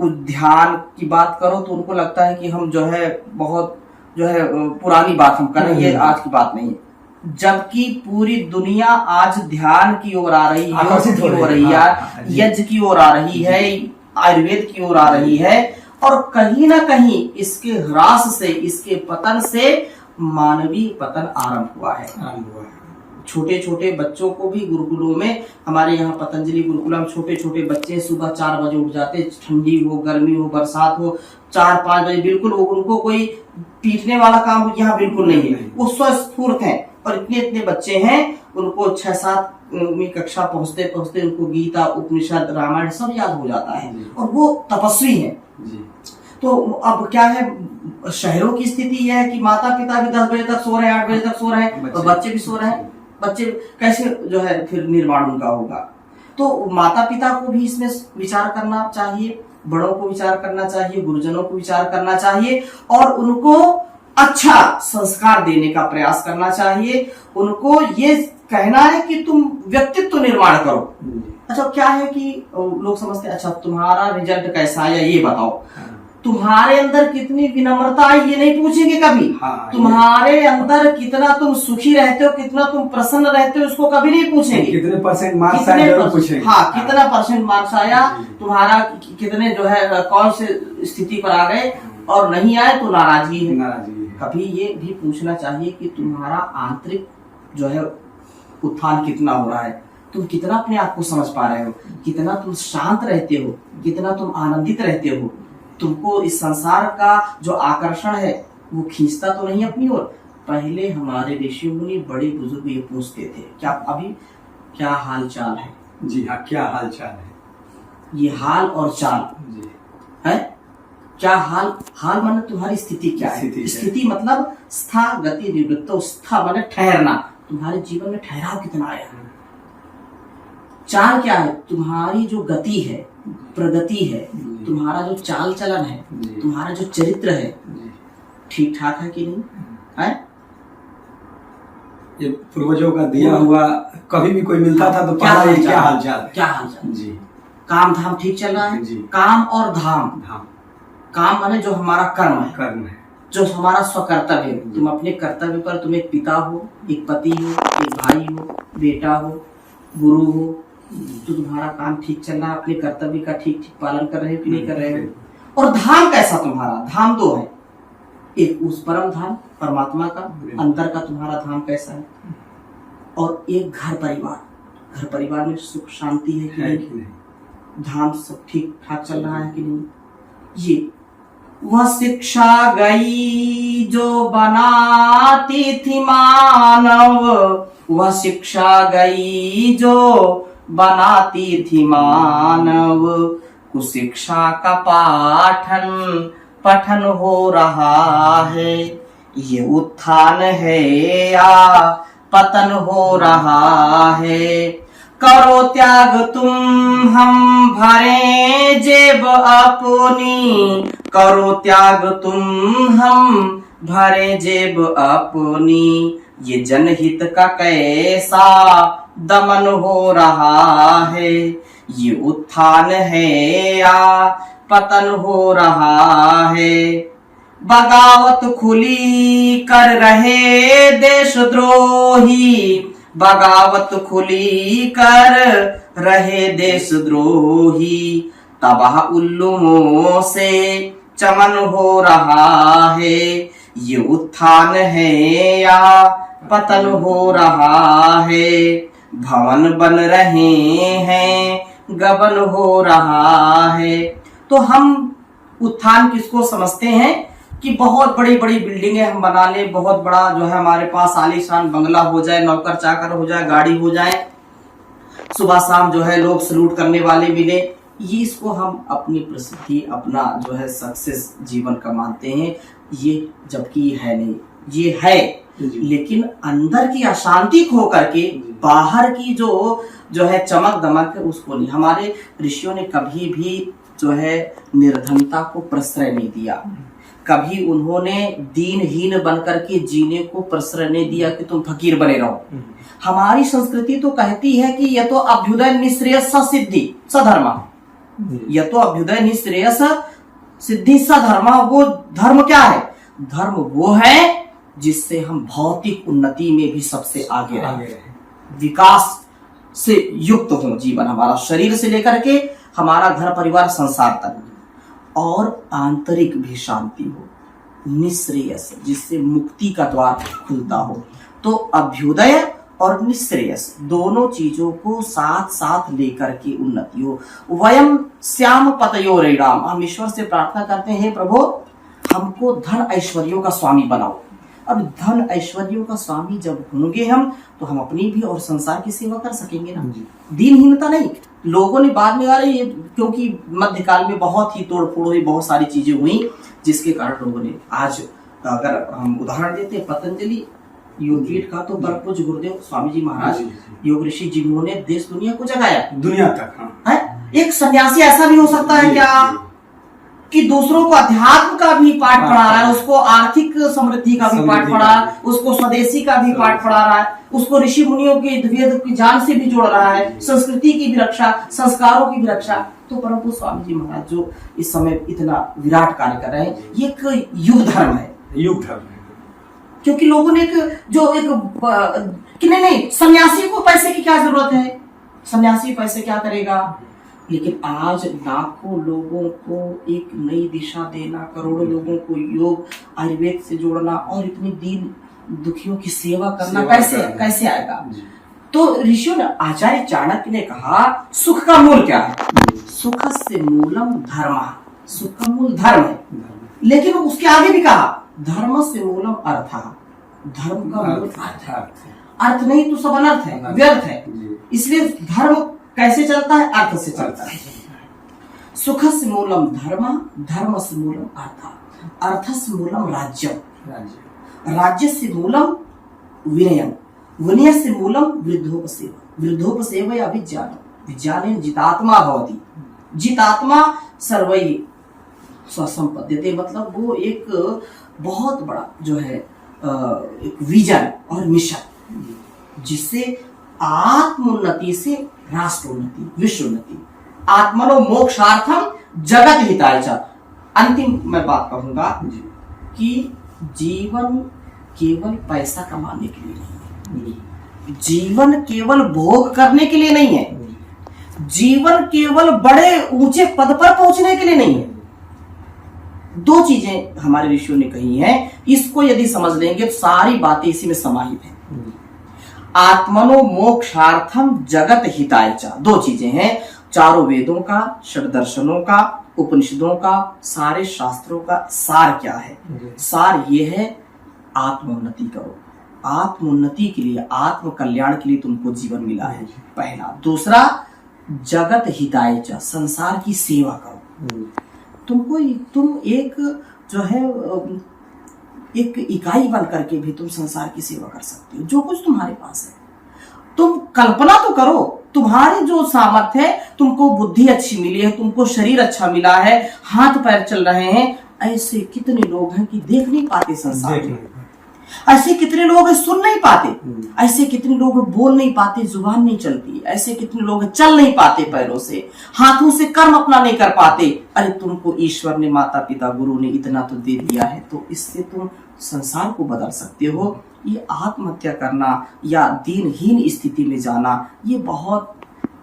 ध्यान की बात करो तो उनको लगता है कि हम जो है बहुत जो है पुरानी बात हम कर रहे हैं, ये आज की बात नहीं है। जबकि पूरी दुनिया आज ध्यान की ओर आ रही है, योग की ओर रही है, यज्ञ की ओर आ रही है, आयुर्वेद की ओर आ रही है, और कहीं ना कहीं इसके ह्रास से, इसके पतन से मानवीय पतन आरंभ हुआ है। छोटे छोटे बच्चों को भी गुरुकुलों में, हमारे यहाँ पतंजलि गुरुकुलम, छोटे छोटे बच्चे सुबह 4 बजे उठ जाते, ठंडी हो, गर्मी हो, बरसात हो, 4-5 बजे बिल्कुल उनको कोई पीटने वाला काम यहाँ बिल्कुल नहीं है, वो स्वस्फूर्त है। और इतने इतने बच्चे हैं, उनको 6-7वीं कक्षा पहुंचते पहुंचते उनको गीता, उपनिषद, रामायण सब याद हो जाता है, और वो तपस्वी है। तो अब क्या है, शहरों की स्थिति यह है कि माता पिता भी 10 बजे तक सो रहे हैं, 8 बजे तक सो रहे हैं, और बच्चे भी सो रहे हैं। बच्चे कैसे जो है फिर निर्माण उनका होगा? तो माता पिता को भी इसमें विचार करना चाहिए, बड़ों को विचार करना चाहिए, गुरुजनों को विचार करना चाहिए, और उनको अच्छा संस्कार देने का प्रयास करना चाहिए। उनको ये कहना है कि तुम व्यक्तित्व निर्माण करो। अच्छा, क्या है कि लोग समझते हैं अच्छा तुम्हारा रिजल्ट कैसा आया ये बताओ, तुम्हारे अंदर कितनी विनम्रता है ये नहीं पूछेंगे कभी। तुम्हारे अंदर कितना तुम सुखी रहते हो, कितना तुम प्रसन्न रहते हो, उसको कभी नहीं पूछेंगे। कितने % मार्क्स आए जरूर पूछेंगे। हाँ, कितना % मार्क्स आया, तुम्हारा कितने जो है कौन से स्थिति पर आ गए, और नहीं आए तो नाराजगी है। कभी ये भी पूछना चाहिए कि तुम्हारा आंतरिक जो है उत्थान कितना हो रहा है, तुम कितना अपने आप को समझ पा रहे हो, कितना तुम शांत रहते हो, कितना तुम आनंदित रहते हो, तुमको इस संसार का जो आकर्षण है वो खींचता तो नहीं अपनी ओर। पहले हमारे ऋषि मुनि बड़े बुजुर्ग ये पूछते थे, क्या अभी क्या हाल चाल है? जी हाँ, क्या हाल चाल है? ये हाल और चाल जी है। क्या हाल माने तुम्हारी स्थिति क्या है? स्थिति मतलब स्था गति निवृत्तो, स्था माने ठहरना, तुम्हारे जीवन में ठहराव कितना आया। चाल क्या है? तुम्हारी जो गति है, प्रगति है, तुम्हारा जो चाल चलन है, तुम्हारा जो चरित्र है, ठीक ठाक है कि नहीं है? ये पूर्वजों का दिया हुआ, कभी भी कोई मिलता था तो क्या हाल चाल जी। काम धाम ठीक चल रहा है जी। काम और धाम, काम माने जो हमारा कर्म है, जो हमारा स्वकर्तव्य है। तुम अपने कर्तव्य पर, तुम एक पिता हो, एक पति हो, एक भाई हो, बेटा हो, गुरु हो, तो तुम्हारा काम ठीक चल रहा है, अपने कर्तव्य का ठीक ठीक पालन कर रहे हो कि नहीं कर रहे हो? और धाम कैसा तुम्हारा? धाम 2 है, एक उस परम धाम परमात्मा का, अंदर का तुम्हारा धाम कैसा है, और एक घर परिवार में सुख शांति है कि नहीं, धाम सब ठीक ठाक चल रहा है कि नहीं। ये वह शिक्षा गई जो बनाती थी मानव, वह शिक्षा गई जो बनाती थी मानव, कुशिक्षा का पठन हो रहा है। ये उत्थान है या पतन हो रहा है। करो त्याग तुम हम भरे जेब अपनी, करो त्याग तुम हम भरे जेब अपनी, ये जनहित का कैसा दमन हो रहा है। ये उत्थान है या पतन हो रहा है। बगावत खुली कर रहे देशद्रोही, बगावत खुली कर रहे देशद्रोही, तबाह उल्लुओं से चमन हो रहा है। ये उत्थान है या पतन हो रहा है। भवन बन रहे हैं, गबन हो रहा है। तो हम उत्थान किसको समझते हैं कि बहुत बड़ी बड़ी बिल्डिंगें हम बना ले, बहुत बड़ा जो है हमारे पास आलीशान बंगला हो जाए, नौकर चाकर हो जाए, गाड़ी हो जाए, सुबह शाम जो है लोग सलूट करने वाले मिले, ये इसको हम अपनी प्रसिद्धि, अपना जो है सक्सेस जीवन का मानते हैं। ये जबकि है नहीं। ये है, लेकिन अंदर की अशांति खो करके बाहर की जो है चमक दमक है उसको नहीं। हमारे ऋषियों ने कभी भी जो है निर्धनता को प्रश्रय नहीं दिया, कभी उन्होंने दीनहीन बनकर के जीने को प्रश्रय नहीं दिया कि तुम फकीर बने रहो। हमारी संस्कृति तो कहती है कि यह तो अभ्युदय निश्रेयस सिद्धि सधर्म, यह तो अभ्युदय निश्रेयस सिद्धि सधर्म। वो धर्म क्या है? धर्म वो है जिससे हम भौतिक उन्नति में भी सबसे आगे रहे, विकास से युक्त हो जीवन हमारा, शरीर से लेकर के हमारा घर परिवार संसार तक, और आंतरिक भी शांति हो, निश्रेयस, जिससे मुक्ति का द्वार खुलता हो। तो अभ्युदय और निश्रेयस दोनों चीजों को साथ साथ लेकर के उन्नति हो। वयम श्याम पतयो रेणाम, हम ईश्वर से प्रार्थना करते हैं, प्रभु हमको धन ऐश्वर्यों का स्वामी बनाओ। अब धन ऐश्वर्यों का स्वामी जब होंगे हम, तो हम अपनी भी और संसार की सेवा कर सकेंगे ना। दीनहीनता नहीं। लोगों ने बाद में ये क्योंकि मध्यकाल में बहुत ही तोड़ फोड़ हुई, बहुत सारी चीजें हुई, जिसके कारण लोगों ने आज, अगर हम उदाहरण देते हैं पतंजलि योगपीठ का, तो परम पूज्य गुरुदेव स्वामी जी महाराज योग ऋषि जिन्होंने देश दुनिया को जगाया, दुनिया तक है। एक सन्यासी ऐसा भी हो सकता है क्या कि दूसरों को अध्यात्म का भी पाठ पढ़ा रहा है, उसको आर्थिक समृद्धि का भी पाठ पढ़ा रहा है, उसको स्वदेशी का भी पाठ पढ़ा रहा है, उसको ऋषि मुनियों के वेद की जान से भी जोड़ रहा है, संस्कृति की भी रक्षा, संस्कारों की भी रक्षा। तो परम पूज्य स्वामी जी महाराज जो इस समय इतना विराट कार्य कर रहे हैं, ये एक युग धर्म है, युग धर्म है। क्योंकि लोगों ने कि नहीं सन्यासी को पैसे की क्या जरूरत है, सन्यासी पैसे क्या करेगा। लेकिन आज लाखों लोगों को एक नई दिशा देना, करोड़ों लोगों को योग आयुर्वेद से जोड़ना और इतनी दीन दुखियों की सेवा करना कैसे आएगा। तो ऋषियों ने, आचार्य चाणक्य ने कहा, सुख का मूल क्या है? सुख से मूलम धर्म, सुख का मूल धर्म है। लेकिन उसके आगे भी कहा, धर्म से मूलम अर्थ, धर्म का मूल अर्थ है। अर्थ नहीं तो सब अनर्थ है, व्यर्थ है। इसलिए धर्म कैसे चलता है? अर्थ से चलता है। सुख से मूलम धर्म, धर्म से मूलम अर्थ, अर्थ से मूलम राज्यम, राज्य से मूलम विनयम, विनय से मूलम वृद्धोपसेवा, वृद्धोपसेवया विज्ञानम, विज्ञानेन जितात्मा भवति, जितात्मा सर्वैः स्वसंपद्यते। मतलब वो एक बहुत बड़ा जो है एक विजन और मिशन, जिससे आत्मोन्नति से राष्ट्र उन्नति, विश्व उन्नति, आत्मनो मोक्षार्थम जगत हिताय च। अंतिम मैं बात कहूंगा कि जीवन केवल पैसा कमाने के लिए नहीं है, जीवन केवल भोग करने के लिए नहीं है, जीवन केवल बड़े ऊंचे पद पर पहुंचने के लिए नहीं है। दो चीजें हमारे ऋषियों ने कही हैं, इसको यदि समझ लेंगे तो सारी बातें इसी में समाहित है। आत्मनो मोक्षार्थम जगत हिताय च, दो चीजें हैं, चारों वेदों का, षड्दर्शनों का, उपनिषदों का, सारे शास्त्रों का सार क्या है? सार ये है, आत्मोन्नति करो। आत्मोन्नति के लिए, आत्म कल्याण के लिए तुमको जीवन मिला है, पहला। दूसरा, जगत हिताय च, संसार की सेवा करो। तुम एक जो है एक इकाई बन करके भी तुम संसार की सेवा कर सकते हो, जो कुछ तुम्हारे पास है। तुम कल्पना तो करो, तुम्हारी जो सामर्थ्य है, तुमको बुद्धि अच्छी मिली है, तुमको शरीर अच्छा मिला है, हाथ पैर चल रहे हैं, ऐसे कितने लोग हैं कि देख नहीं पाते संसार में, ऐसे कितने लोग सुन नहीं पाते, ऐसे कितने लोग बोल नहीं पाते, जुबान नहीं चलती, ऐसे कितने लोग चल नहीं पाते पैरों से, हाथों से कर्म अपना नहीं कर पाते। अरे तुमको ईश्वर ने, माता पिता गुरु ने इतना तो दे दिया है, तो इससे तुम संसार को बदल सकते हो। ये आत्महत्या करना या दीनहीन स्थिति में जाना, ये बहुत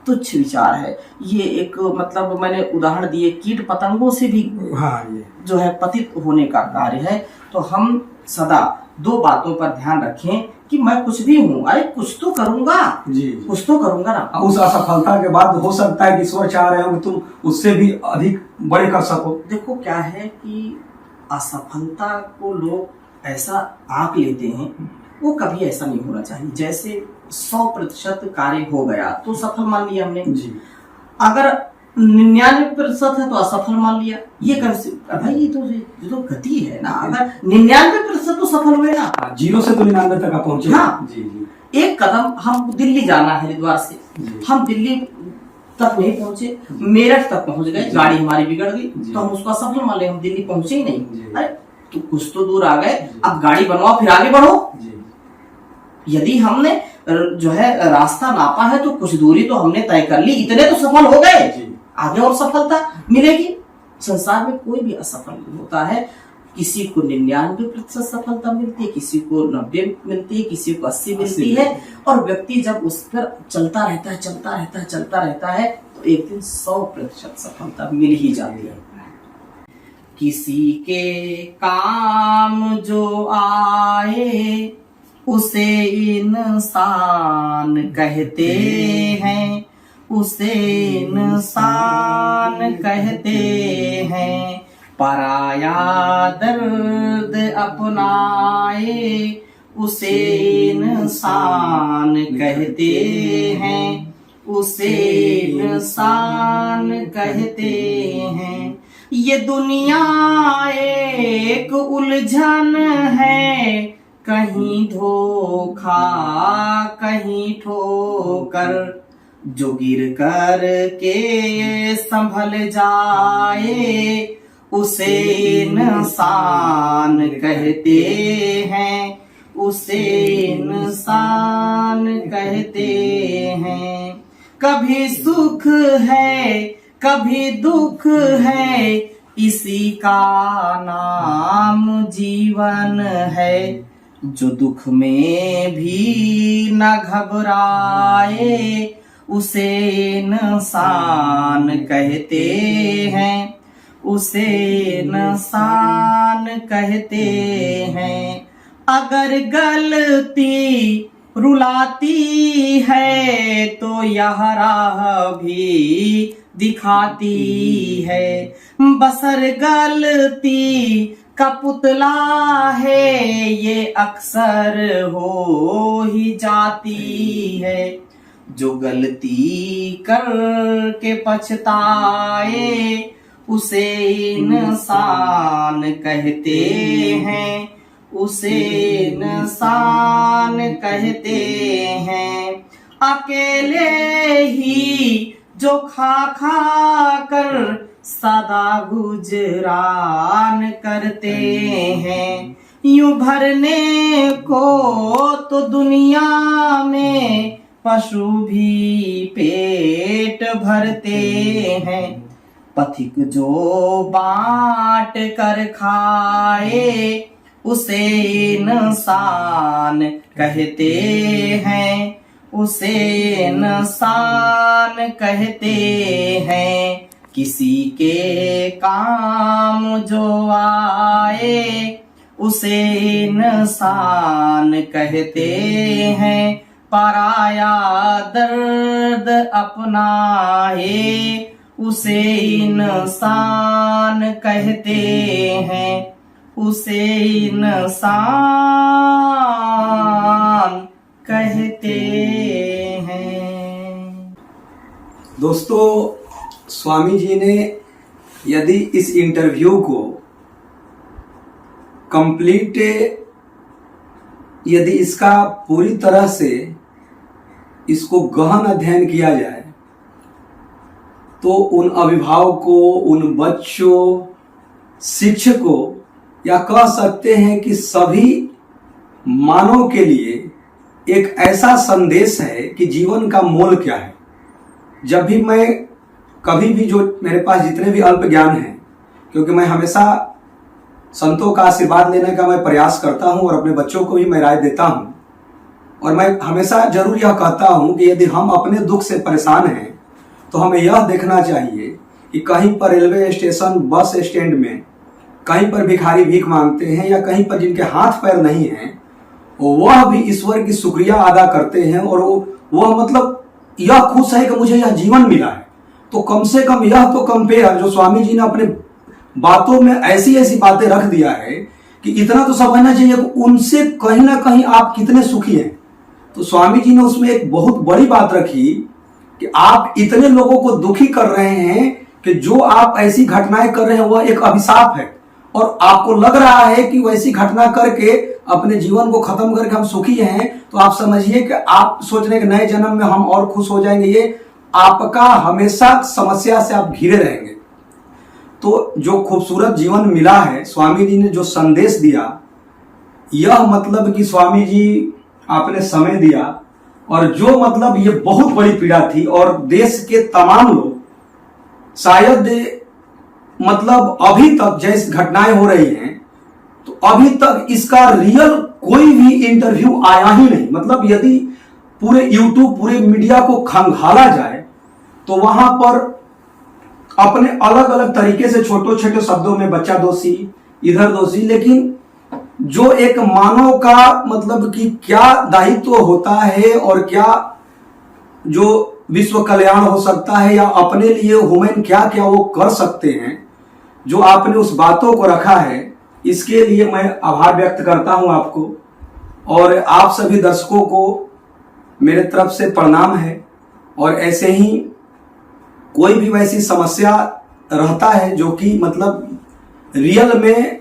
तुच्छ विचार है। ये एक मतलब मैंने उदाहरण दिए, कीट पतंगों से भी जो है पतित होने का कार्य है। तो हम सदा दो बातों पर ध्यान रखें कि मैं कुछ भी हूँ, अरे कुछ तो करूंगा जी, कुछ तो करूंगा ना। उस असफलता के बाद हो सकता है कि ईश्वर चाह रहे हो कि तुम उससे भी अधिक बड़े कर सको। देखो क्या है कि असफलता को लोग ऐसा आंक लेते हैं, वो कभी ऐसा नहीं होना चाहिए। जैसे 100% कार्य हो गया तो सफल मान लिया हमने जी। अगर 99% है तो असफल मान लिया। ये कैसे भाई, ये तो गति है ना। अगर 99% तो सफल हुए ना, 0 से तो 99 तक आप पहुंचे। हाँ। जी जी। एक कदम हम दिल्ली जाना है, हरिद्वार से हम दिल्ली तक नहीं पहुंचे, मेरठ तक पहुंच गए, गाड़ी हमारी बिगड़ गई तो हम उसको असफल मान ले, हम दिल्ली पहुंचे ही नहीं। अरे तो कुछ तो दूर आ गए, अब गाड़ी बनवाओ फिर आगे बढ़ो। यदि हमने जो है रास्ता नापा है तो कुछ दूरी तो हमने तय कर ली, इतने तो सफल हो गए, आगे और सफलता मिलेगी। संसार में कोई भी असफल नहीं होता है। किसी को 99% सफलता मिलती है, किसी को 90 मिलती है, किसी को 80 मिलती है। और व्यक्ति जब उस पर चलता रहता है तो एक दिन 100% सफलता मिल ही जाती है। किसी के काम जो आए उसे इंसान कहते हैं, उसे इंसान कहते हैं। पराया दर्द अपनाए उसे इंसान कहते हैं, उसे इंसान कहते हैं। ये दुनिया एक उलझन है, कहीं धोखा कहीं ठोकर। जो गिर कर के संभल जाए उसे इंसान कहते हैं, उसे इंसान कहते हैं। कभी सुख है कभी दुख है, इसी का नाम जीवन है। जो दुख में भी न घबराए उसे इंसान कहते हैं, उसे इंसान कहते हैं। अगर गलती रुलाती है तो यह राह भी दिखाती है। बसर गलती का पुतला है, ये अक्सर हो ही जाती है। जो गलती करके पछताए उसे इंसान कहते हैं, उसे इंसान कहते हैं। अकेले ही जो खा कर सदा गुजरान करते हैं, यूं भरने को तो दुनिया में पशु भी पेट भरते हैं। पथिक जो बांट कर खाए उसे इंसान कहते हैं, उसे इंसान कहते हैं। किसी के काम जो आए उसे इंसान कहते हैं। पराया दर्द अपनाए उसे इंसान कहते हैं, उसे इंसान कहते हैं। दोस्तों, स्वामी जी ने यदि इस इंटरव्यू को कंप्लीट, यदि इसका पूरी तरह से इसको गहन अध्ययन किया जाए तो उन अभिभावकों, उन बच्चों, शिक्षकों या कह सकते हैं कि सभी मानव के लिए एक ऐसा संदेश है कि जीवन का मोल क्या है। जब भी मैं कभी भी, जो मेरे पास जितने भी अल्प ज्ञान हैं, क्योंकि मैं हमेशा संतों का आशीर्वाद लेने का मैं प्रयास करता हूं और अपने बच्चों को भी मैं राय देता हूं, और मैं हमेशा जरूर यह कहता हूं कि यदि हम अपने दुख से परेशान हैं तो हमें यह देखना चाहिए कि कहीं पर रेलवे स्टेशन, बस स्टैंड में कहीं पर भिखारी भीख मांगते हैं या कहीं पर जिनके हाथ पैर नहीं हैं, वह भी ईश्वर की शुक्रिया अदा करते हैं और वह मतलब यह खुश है कि मुझे यह जीवन मिला है। तो कम से कम यह तो कंपेयर, जो स्वामी जी ने अपने बातों में ऐसी ऐसी बातें रख दिया है कि इतना तो समझना चाहिए कि उनसे कहीं ना कहीं आप कितने सुखी हैं। तो स्वामी जी ने उसमें एक बहुत बड़ी बात रखी कि आप इतने लोगों को दुखी कर रहे हैं कि जो आप ऐसी घटनाएं कर रहे हैं वह एक अभिशाप है, और आपको लग रहा है कि वैसी घटना करके अपने जीवन को खत्म करके हम सुखी हैं, तो आप समझिए कि आप सोच रहे हैं कि नए जन्म में हम और खुश हो जाएंगे। ये आपका हमेशा समस्या से आप घिरे रहेंगे। तो जो खूबसूरत जीवन मिला है, स्वामी जी ने जो संदेश दिया, यह मतलब कि स्वामी जी आपने समय दिया, और जो मतलब ये बहुत बड़ी पीड़ा थी, और देश के तमाम लोग शायद मतलब अभी तक जैसे घटनाएं हो रही हैं, तो अभी तक इसका रियल कोई भी इंटरव्यू आया ही नहीं। मतलब यदि पूरे यूट्यूब, पूरे मीडिया को खंगाला जाए तो वहां पर अपने अलग अलग तरीके से छोटे छोटे शब्दों में बच्चा दोषी, इधर दोषी, लेकिन जो एक मानव का मतलब कि क्या दायित्व होता है और क्या जो विश्व कल्याण हो सकता है, या अपने लिए ह्यूमन क्या क्या वो कर सकते हैं, जो आपने उस बातों को रखा है, इसके लिए मैं आभार व्यक्त करता हूं आपको। और आप सभी दर्शकों को मेरे तरफ से प्रणाम है। और ऐसे ही कोई भी वैसी समस्या रहता है जो कि मतलब रियल में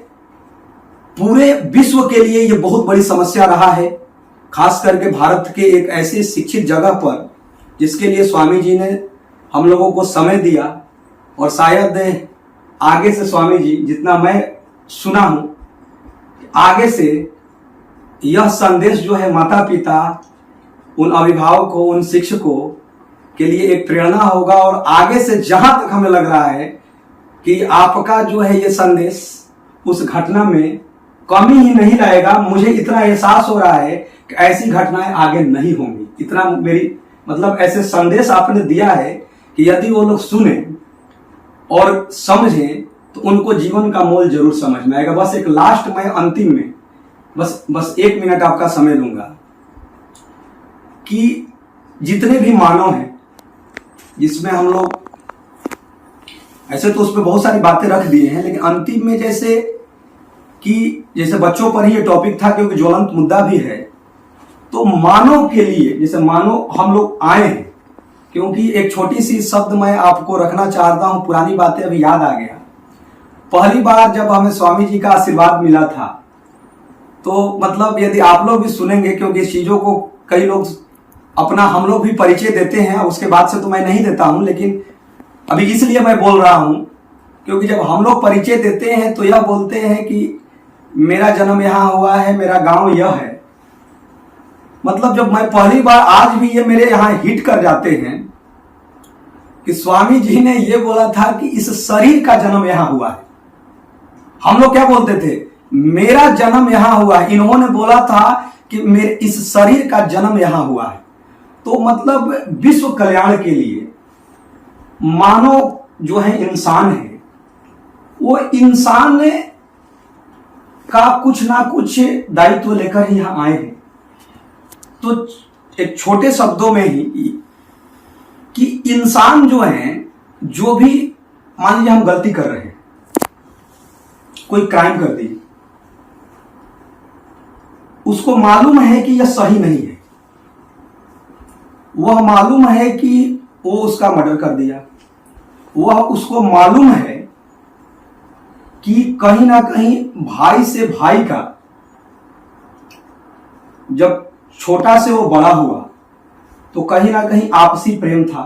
पूरे विश्व के लिए ये बहुत बड़ी समस्या रहा है, खास करके भारत के एक ऐसे शिक्षित जगह पर जिसके लिए स्वामी जी ने हम लोगों को समय दिया, और शायद आगे से स्वामी जी, जितना मैं सुना हूं, आगे से यह संदेश जो है माता पिता, उन अभिभावकों, उन शिक्षकों के लिए एक प्रेरणा होगा। और आगे से जहां तक हमें लग रहा है कि आपका जो है ये संदेश उस घटना में कमी ही नहीं लाएगा। मुझे इतना एहसास हो रहा है कि ऐसी घटनाएं आगे नहीं होंगी। इतना मेरी मतलब ऐसे संदेश आपने दिया है कि यदि वो लोग सुने और समझें तो उनको जीवन का मोल जरूर समझ में आएगा। बस एक लास्ट में अंतिम में बस 1 मिनट आपका समय लूंगा कि जितने भी मानव हैं, जिसमें हम लोग ऐसे तो उस पर बहुत सारी बातें रख दिए हैं, लेकिन अंतिम में जैसे बच्चों पर ही ये टॉपिक था क्योंकि ज्वलंत मुद्दा भी है, तो मानव के लिए जैसे मानव हम लोग आए हैं, क्योंकि एक छोटी सी शब्द मैं आपको रखना चाहता हूं, पुरानी बातें अभी याद आ गया। पहली बार जब हमें स्वामी जी का आशीर्वाद मिला था, तो मतलब यदि आप लोग भी सुनेंगे, क्योंकि इस चीजों को कई लोग अपना हम लोग भी परिचय देते हैं, उसके बाद से तो मैं नहीं देता हूं, लेकिन अभी इसलिए मैं बोल रहा हूं क्योंकि जब हम लोग परिचय देते हैं तो यह बोलते हैं कि मेरा जन्म यहां हुआ है, मेरा गांव यह है। मतलब जब मैं पहली बार, आज भी ये मेरे यहां हिट कर जाते हैं कि स्वामी जी ने ये बोला था कि इस शरीर का जन्म यहां हुआ है। हम लोग क्या बोलते थे, मेरा जन्म यहां हुआ है। इन्होंने बोला था कि मेरे इस शरीर का जन्म यहां हुआ है। तो मतलब विश्व कल्याण के लिए मानव जो है, इंसान है, वो इंसान का कुछ ना कुछ दायित्व लेकर ही यहां आए हैं। तो एक छोटे शब्दों में ही कि इंसान जो है, जो भी मान लीजिए हम गलती कर रहे हैं, कोई क्राइम कर दी, उसको मालूम है कि यह सही नहीं है, वह मालूम है कि वो उसका मर्डर कर दिया, वह उसको मालूम है कि कहीं ना कहीं भाई से भाई का, जब छोटा से वो बड़ा हुआ तो कहीं ना कहीं आपसी प्रेम था,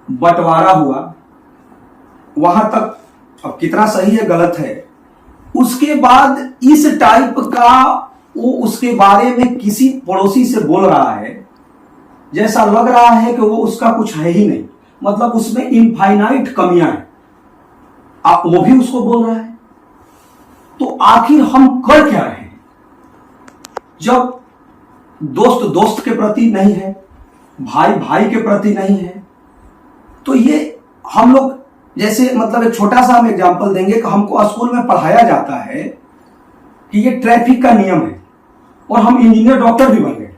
बंटवारा हुआ, वहां तक अब कितना सही है गलत है। उसके बाद इस टाइप का वो उसके बारे में किसी पड़ोसी से बोल रहा है, जैसा लग रहा है कि वो उसका कुछ है ही नहीं, मतलब उसमें इनफाइनाइट कमियां हैं, वो भी उसको बोल रहा है। तो आखिर हम कर क्या रहे हैं? जब दोस्त दोस्त के प्रति नहीं है, भाई भाई के प्रति नहीं है, तो ये हम लोग जैसे मतलब एक छोटा सा हम एग्जांपल देंगे कि हमको स्कूल में पढ़ाया जाता है कि ये ट्रैफिक का नियम है, और हम इंजीनियर डॉक्टर भी बन गए,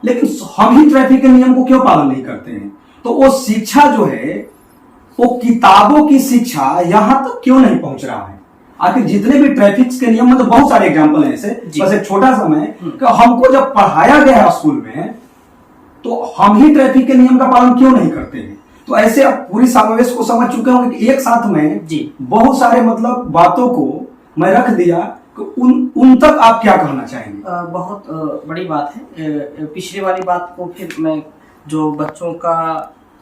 लेकिन हम ही ट्रैफिक के नियम को क्यों पालन नहीं करते हैं? तो वो शिक्षा जो है, वो किताबों की शिक्षा यहां तक क्यों नहीं पहुंच रहा है? आखिर जितने भी ट्रैफिक के नियम, मतलब बहुत सारे एग्जांपल हैं ऐसे, बस एक छोटा सा मैं कि हमको जब पढ़ाया गया स्कूल में तो हम ही ट्रैफिक के नियम का पालन क्यों नहीं करते हैं? तो ऐसे आप पूरी समावेश को समझ चुके होंगे कि एक साथ में जी बहुत सारे मतलब बातों को मैं रख दिया कि उन तक आप क्या कहना चाहेंगे? बहुत बड़ी बात है। पिछली वाली बात को फिर मैं जो बच्चों का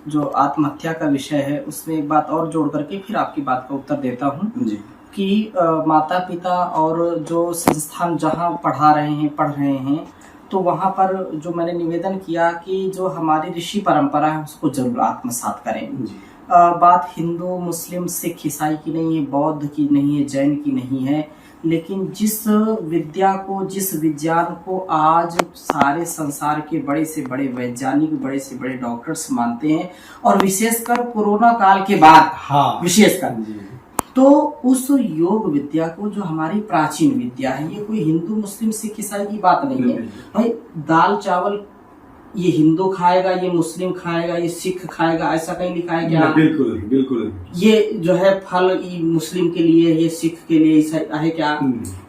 जो आत्महत्या का विषय है उसमें एक बात और जोड़ करके फिर आपकी बात का उत्तर देता हूँ जी कि माता पिता और जो संस्थान जहाँ पढ़ रहे हैं तो वहाँ पर जो मैंने निवेदन किया कि जो हमारी ऋषि परंपरा है उसको जरूर आत्मसात करें। जी बात हिंदू मुस्लिम सिख ईसाई की नहीं है, बौद्ध की नहीं है, जैन की नहीं है, लेकिन जिस विद्या को जिस विज्ञान को आज सारे संसार के बड़े से बड़े वैज्ञानिक बड़े से बड़े डॉक्टर्स मानते हैं और विशेषकर कोरोना काल के बाद विशेषकर तो उस योग विद्या को जो हमारी प्राचीन विद्या है, ये कोई हिंदू मुस्लिम सिख ईसाई की बात नहीं है भाई। दाल चावल ये हिंदू खाएगा, ये मुस्लिम खाएगा, ये सिख खाएगा, ऐसा कहीं लिखा है क्या? बिल्कुल बिल्कुल। ये जो है फल ये मुस्लिम के लिए, ये सिख के लिए है क्या?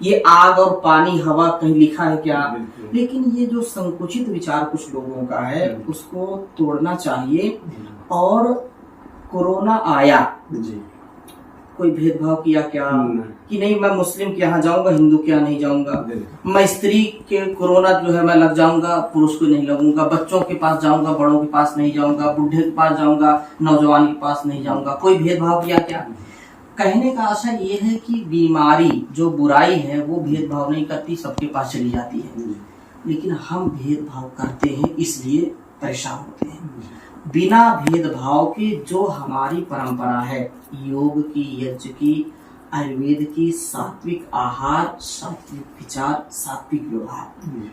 ये आग और पानी हवा कहीं लिखा है क्या? लेकिन ये जो संकुचित विचार कुछ लोगों का है उसको तोड़ना चाहिए। और कोरोना आया कोई भेदभाव किया क्या कि नहीं मैं मुस्लिम के यहाँ जाऊंगा हिंदू के यहाँ नहीं जाऊंगा, मैं स्त्री के कोरोना जो है मैं लग जाऊंगा पुरुष को नहीं लगूंगा, बच्चों के पास जाऊंगा बड़ों के पास नहीं जाऊंगा, बूढ़े के पास जाऊंगा नौजवान के पास नहीं जाऊंगा, कोई भेदभाव किया क्या? कहने का आशा ये है कि बीमारी जो बुराई है वो भेदभाव नहीं करती, सबके पास चली जाती है, लेकिन हम भेदभाव करते हैं इसलिए परेशान होते हैं। बिना भेदभाव के जो हमारी परंपरा है योग की, यज्ञ की, आयुर्वेद की, सात्विक आहार, सात्विक विचार, सात्विक व्यवहार,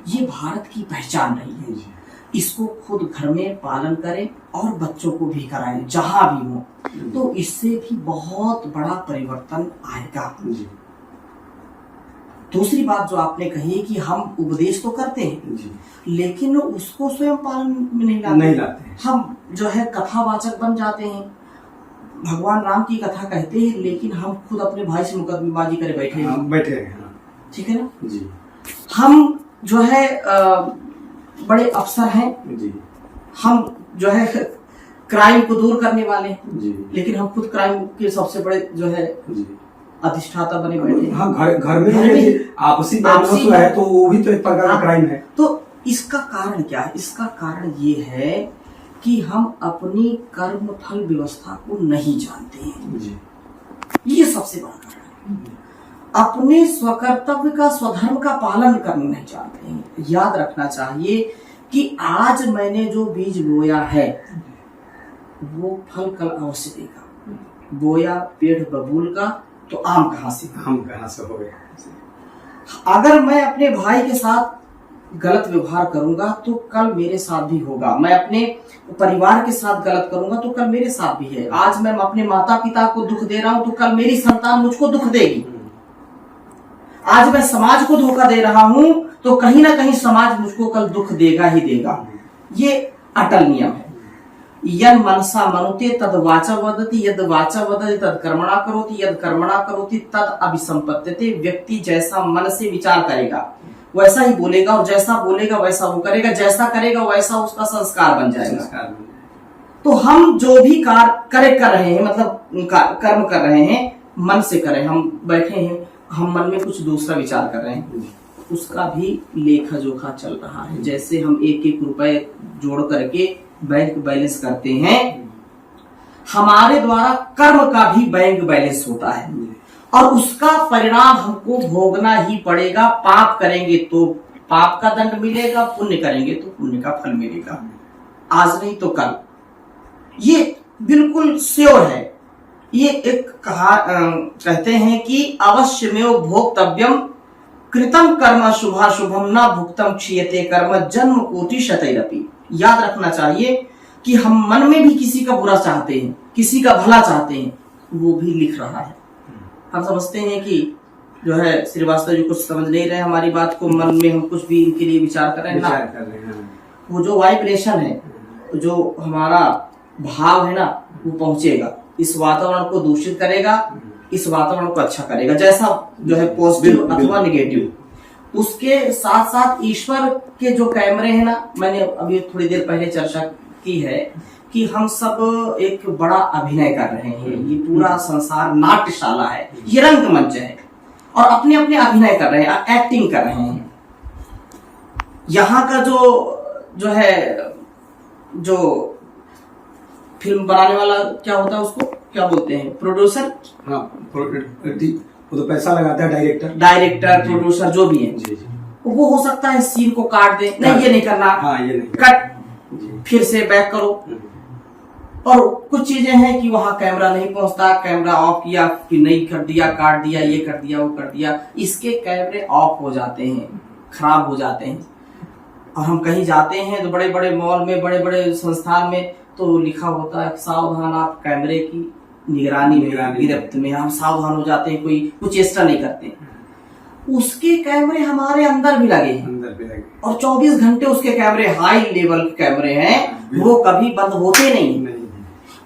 ये भारत की पहचान रही है। इसको खुद घर में पालन करें और बच्चों को भी कराएं जहां भी हो, तो इससे भी बहुत बड़ा परिवर्तन आएगा। दूसरी बात जो आपने कही है कि हम उपदेश तो करते हैं लेकिन उसको स्वयं पालन में नहीं लाते। हम जो है कथावाचक बन जाते हैं, भगवान राम की कथा कहते हैं लेकिन हम खुद अपने भाई से मुकदमेबाजी करे बैठे हैं। ठीक है ना जी। हम जो है बड़े अफसर हैं जी। हम जो है क्राइम को दूर करने वाले हैं जी। लेकिन हम खुद क्राइम के सबसे बड़े जो है जी अधिष्ठाता बने बैठे। हाँ, घर में आपसी है तो वो भी तो एक प्रकार का क्राइम है। तो इसका कारण क्या है? इसका कारण ये है कि हम अपनी कर्म फल व्यवस्था को नहीं जानते हैं जी। ये सबसे बड़ा कारण है। अपने स्वकर्तव्य का स्वधर्म का पालन करना नहीं जानते हैं। याद रखना चाहिए कि आज मैंने जो बीज बोया है वो फल कल अवश्य देगा। बोया पेड़ बबूल का तो आम कहाँ से हो गया। अगर मैं अपने भाई के साथ गलत व्यवहार करूंगा तो कल मेरे साथ भी होगा। मैं अपने परिवार के साथ गलत करूंगा तो कल मेरे साथ भी है। आज मैं अपने माता पिता को दुख दे रहा हूं तो कल मेरी संतान मुझको दुख देगी। आज मैं समाज को धोखा दे रहा हूं तो कहीं ना कहीं समाज मुझको कल दुख देगा ही देगा। ये अटल नियम है। यद मनसा मनुते तद वाचा वदति, यद वाचा वदति तद कर्मणा करोति, यद कर्मणा करोति तद अभिसंपत्त्यते। व्यक्ति जैसा मन से विचार करेगा वैसा ही बोलेगा और जैसा बोलेगा वैसा वो करेगा, जैसा करेगा वैसा उसका संस्कार बन जाएगा। तो हम जो भी कार्य कर रहे हैं मतलब कर्म कर रहे हैं मन से करें। हम बैठे हैं हम मन में कुछ दूसरा विचार कर रहे हैं उसका भी लेखा जोखा चल रहा है। जैसे हम एक एक रुपए जोड़ करके बैंक बैलेंस करते हैं, हमारे द्वारा कर्म का भी बैंक बैलेंस होता है और उसका परिणाम हमको भोगना ही पड़ेगा। पाप करेंगे तो पाप का दंड मिलेगा, पुण्य करेंगे तो पुण्य का फल मिलेगा, आज नहीं तो कल। ये बिल्कुल श्योर है। ये एक कहते हैं कि अवश्यमेव भोक्तव्यम कृतम कर्म शुभाशुभम न भुक्तम क्षीयते कर्म जन्म कोटि शतैरपि। याद रखना चाहिए कि हम मन में भी किसी का बुरा चाहते हैं, किसी का भला चाहते हैं, वो भी लिख रहा है। हम समझते हैं कि जो है श्रीवास्तव जी कुछ समझ नहीं रहे हमारी बात को, मन में हम कुछ भी इनके लिए विचार कर रहे हैं ना। वो जो वाइब्रेशन है, जो हमारा भाव है ना, वो पहुंचेगा, इस वातावरण को दूषित करेगा, इस वातावरण को अच्छा करेगा, जैसा जो है पॉजिटिव अथवा निगेटिव। उसके साथ साथ ईश्वर के जो कैमरे हैं ना, मैंने अभी थोड़ी देर पहले चर्चा की है कि हम सब एक बड़ा अभिनय कर रहे हैं। ये पूरा संसार नाट्यशाला है, ये रंगमंच है और अपने अपने अभिनय कर रहे हैं, एक्टिंग कर रहे हैं। यहाँ का जो है, जो फिल्म बनाने वाला क्या होता है, उसको क्या बोलते हैं, प्रोड्यूसर। हाँ, वो तो पैसा लगाता है, डायरेक्टर प्रोड्यूसर जो भी है। जी। वो हो सकता है सीन को काट दे, नहीं ये नहीं करना, हाँ, ये नहीं कट, फिर से बैक करो। और कुछ चीजें हैं कि वहां कैमरा नहीं पहुंचता, कैमरा ऑफ किया कि नहीं कर दिया, काट दिया, ये कर दिया, वो कर दिया, इसके कैमरे ऑफ हो जाते हैं, खराब हो जाते हैं। और हम कहीं जाते हैं तो बड़े बड़े मॉल में, बड़े बड़े संस्थान में तो लिखा होता है सावधान आप कैमरे की निगरानी में, गिरफ्त में। हम सावधान हो जाते हैं, कोई कुछ चेष्टा नहीं करते। उसके कैमरे हमारे अंदर भी लगे हैं और 24 घंटे उसके कैमरे हाई लेवल के कैमरे हैं, वो कभी बंद होते नहीं।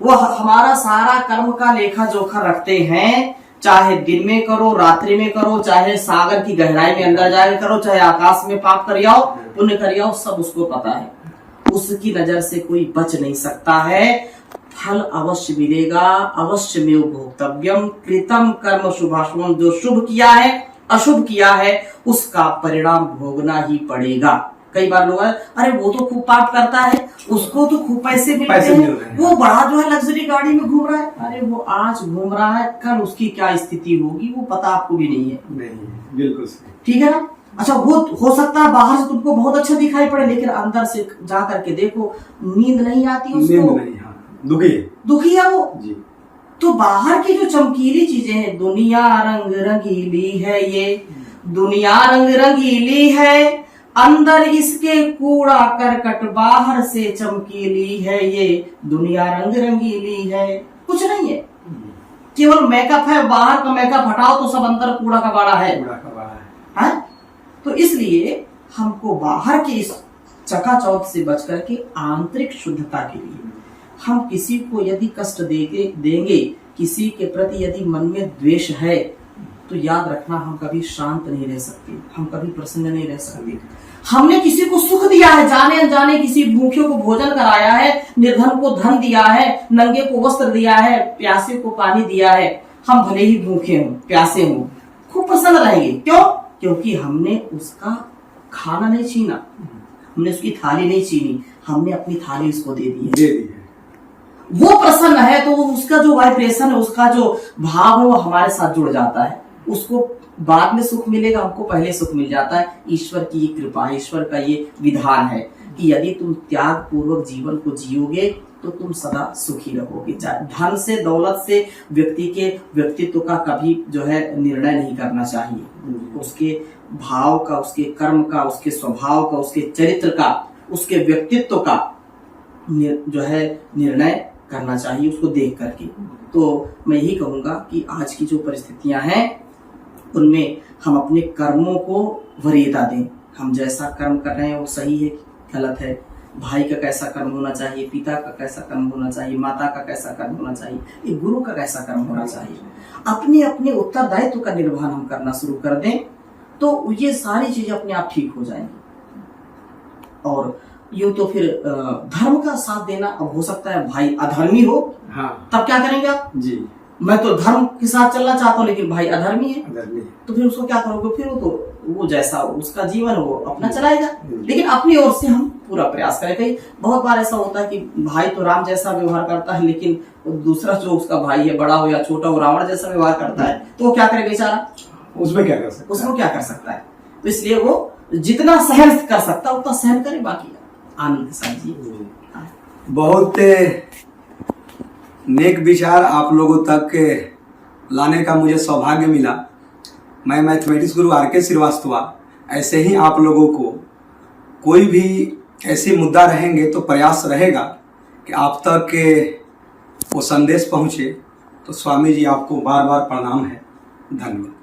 वो हमारा सारा कर्म का लेखा जोखा रखते हैं, चाहे दिन में करो, रात्रि में करो, चाहे सागर की गहराई में अंदर जाकर करो, चाहे आकाश में पाप करियाओ, पुण्य करियाओ, सब उसको पता है। उसकी नजर से कोई बच नहीं सकता है। फल अवश्य मिलेगा, अवश्य में भोक्तव्यम, कृतम कर्म शुभाशुभम, जो शुभ किया है, अशुभ किया है, उसका परिणाम भोगना ही पड़ेगा। कई बार लोग अरे वो तो खूब पाप करता है, उसको तो खूब पैसे मिलते हैं, वो बड़ा जो है लग्जरी गाड़ी में घूम रहा है। अरे वो आज घूम रहा है, कल उसकी क्या स्थिति होगी वो पता आपको भी नहीं है। नहीं, बिल्कुल ठीक है ना। अच्छा, वो हो सकता है बाहर से तुमको बहुत अच्छा दिखाई पड़े, लेकिन अंदर से जा करके देखो, नींद नहीं आती उसको, दुखी है वो जी। तो बाहर की जो चमकीली चीजें हैं, दुनिया रंग रंगीली है, ये दुनिया रंग रंगीली है, अंदर इसके कूड़ा करकट, बाहर से चमकीली है, ये दुनिया रंग रंगीली है। कुछ नहीं है, केवल मेकअप है, बाहर का मेकअप हटाओ तो सब अंदर कूड़ा कबाड़ा है। तो इसलिए हमको बाहर के इस चकाचौंध से बच करके आंतरिक शुद्धता के लिए, हम किसी को यदि कष्ट देंगे, किसी के प्रति यदि मन में द्वेष है, तो याद रखना हम कभी शांत नहीं रह सकते, हम कभी प्रसन्न नहीं रह सकते। हमने किसी को सुख दिया है, जाने अनजाने किसी भूखे को भोजन कराया है, निर्धन को धन दिया है, नंगे को वस्त्र दिया है, प्यासे को पानी दिया है, हम भले ही भूखे हों, प्यासे हों, खूब प्रसन्न रहेंगे। क्यों? क्योंकि हमने उसका खाना नहीं छीना, हमने उसकी थाली नहीं छीनी, हमने अपनी थाली उसको दे दी है। वो प्रसन्न है तो उसका जो वाइब्रेशन है, उसका जो भाव है, वो हमारे साथ जुड़ जाता है। उसको बाद में सुख मिलेगा, हमको पहले सुख मिल जाता है। ईश्वर की ये कृपा है, ईश्वर का ये विधान है कि यदि तुम त्याग पूर्वक जीवन को जियोगे तो तुम सदा सुखी रहोगे। धन से, दौलत से व्यक्ति के व्यक्तित्व का कभी जो है निर्णय नहीं करना चाहिए। उसके भाव का, उसके कर्म का, उसके स्वभाव का, उसके चरित्र का, उसके व्यक्तित्व का जो है निर्णय करना चाहिए, उसको देख करके। तो मैं यही कहूंगा कि आज की जो परिस्थितियां हैं उनमें हम अपने कर्मों को वरीयता दें। हम जैसा कर्म कर रहे हैं वो सही है कि गलत है, भाई का कैसा कर्म होना चाहिए, पिता का कैसा कर्म होना चाहिए, माता का कैसा कर्म होना चाहिए, एक गुरु का कैसा कर्म होना चाहिए, अपने अपने उत्तरदायित्व का निर्वहन हम करना शुरू कर दें तो ये सारी चीजें अपने आप ठीक हो जाएंगी। और यूं तो फिर धर्म का साथ देना, अब हो सकता है भाई अधर्मी हो, हाँ, तब क्या करेंगे आप जी? मैं तो धर्म के साथ चलना चाहता हूँ लेकिन भाई अधर्मी है, तो फिर उसको क्या करोगे? फिर वो जैसा उसका जीवन वो अपना चलाएगा, लेकिन अपनी ओर से हम पूरा प्रयास करें। कहीं बहुत बार ऐसा होता है कि भाई तो राम जैसा व्यवहार करता है, लेकिन दूसरा जो उसका भाई है, बड़ा हो या छोटा, वो रावण जैसा व्यवहार करता है, तो वो क्या करे बेचारा? उसमें क्या कर सकता है? तो इसलिए वो जितना सहन कर सकता है उतना सहन करे, बाकी आनंद के साथ जिए। बहुत नेक विचार आप लोगों तक लाने का मुझे सौभाग्य मिला। मैं मैथमेटिक्स गुरु आर के श्रीवास्तव, ऐसे ही आप लोगों को कोई भी ऐसे मुद्दा रहेंगे तो प्रयास रहेगा कि आप तक वो संदेश पहुंचे। तो स्वामी जी आपको बार बार प्रणाम है, धन्यवाद।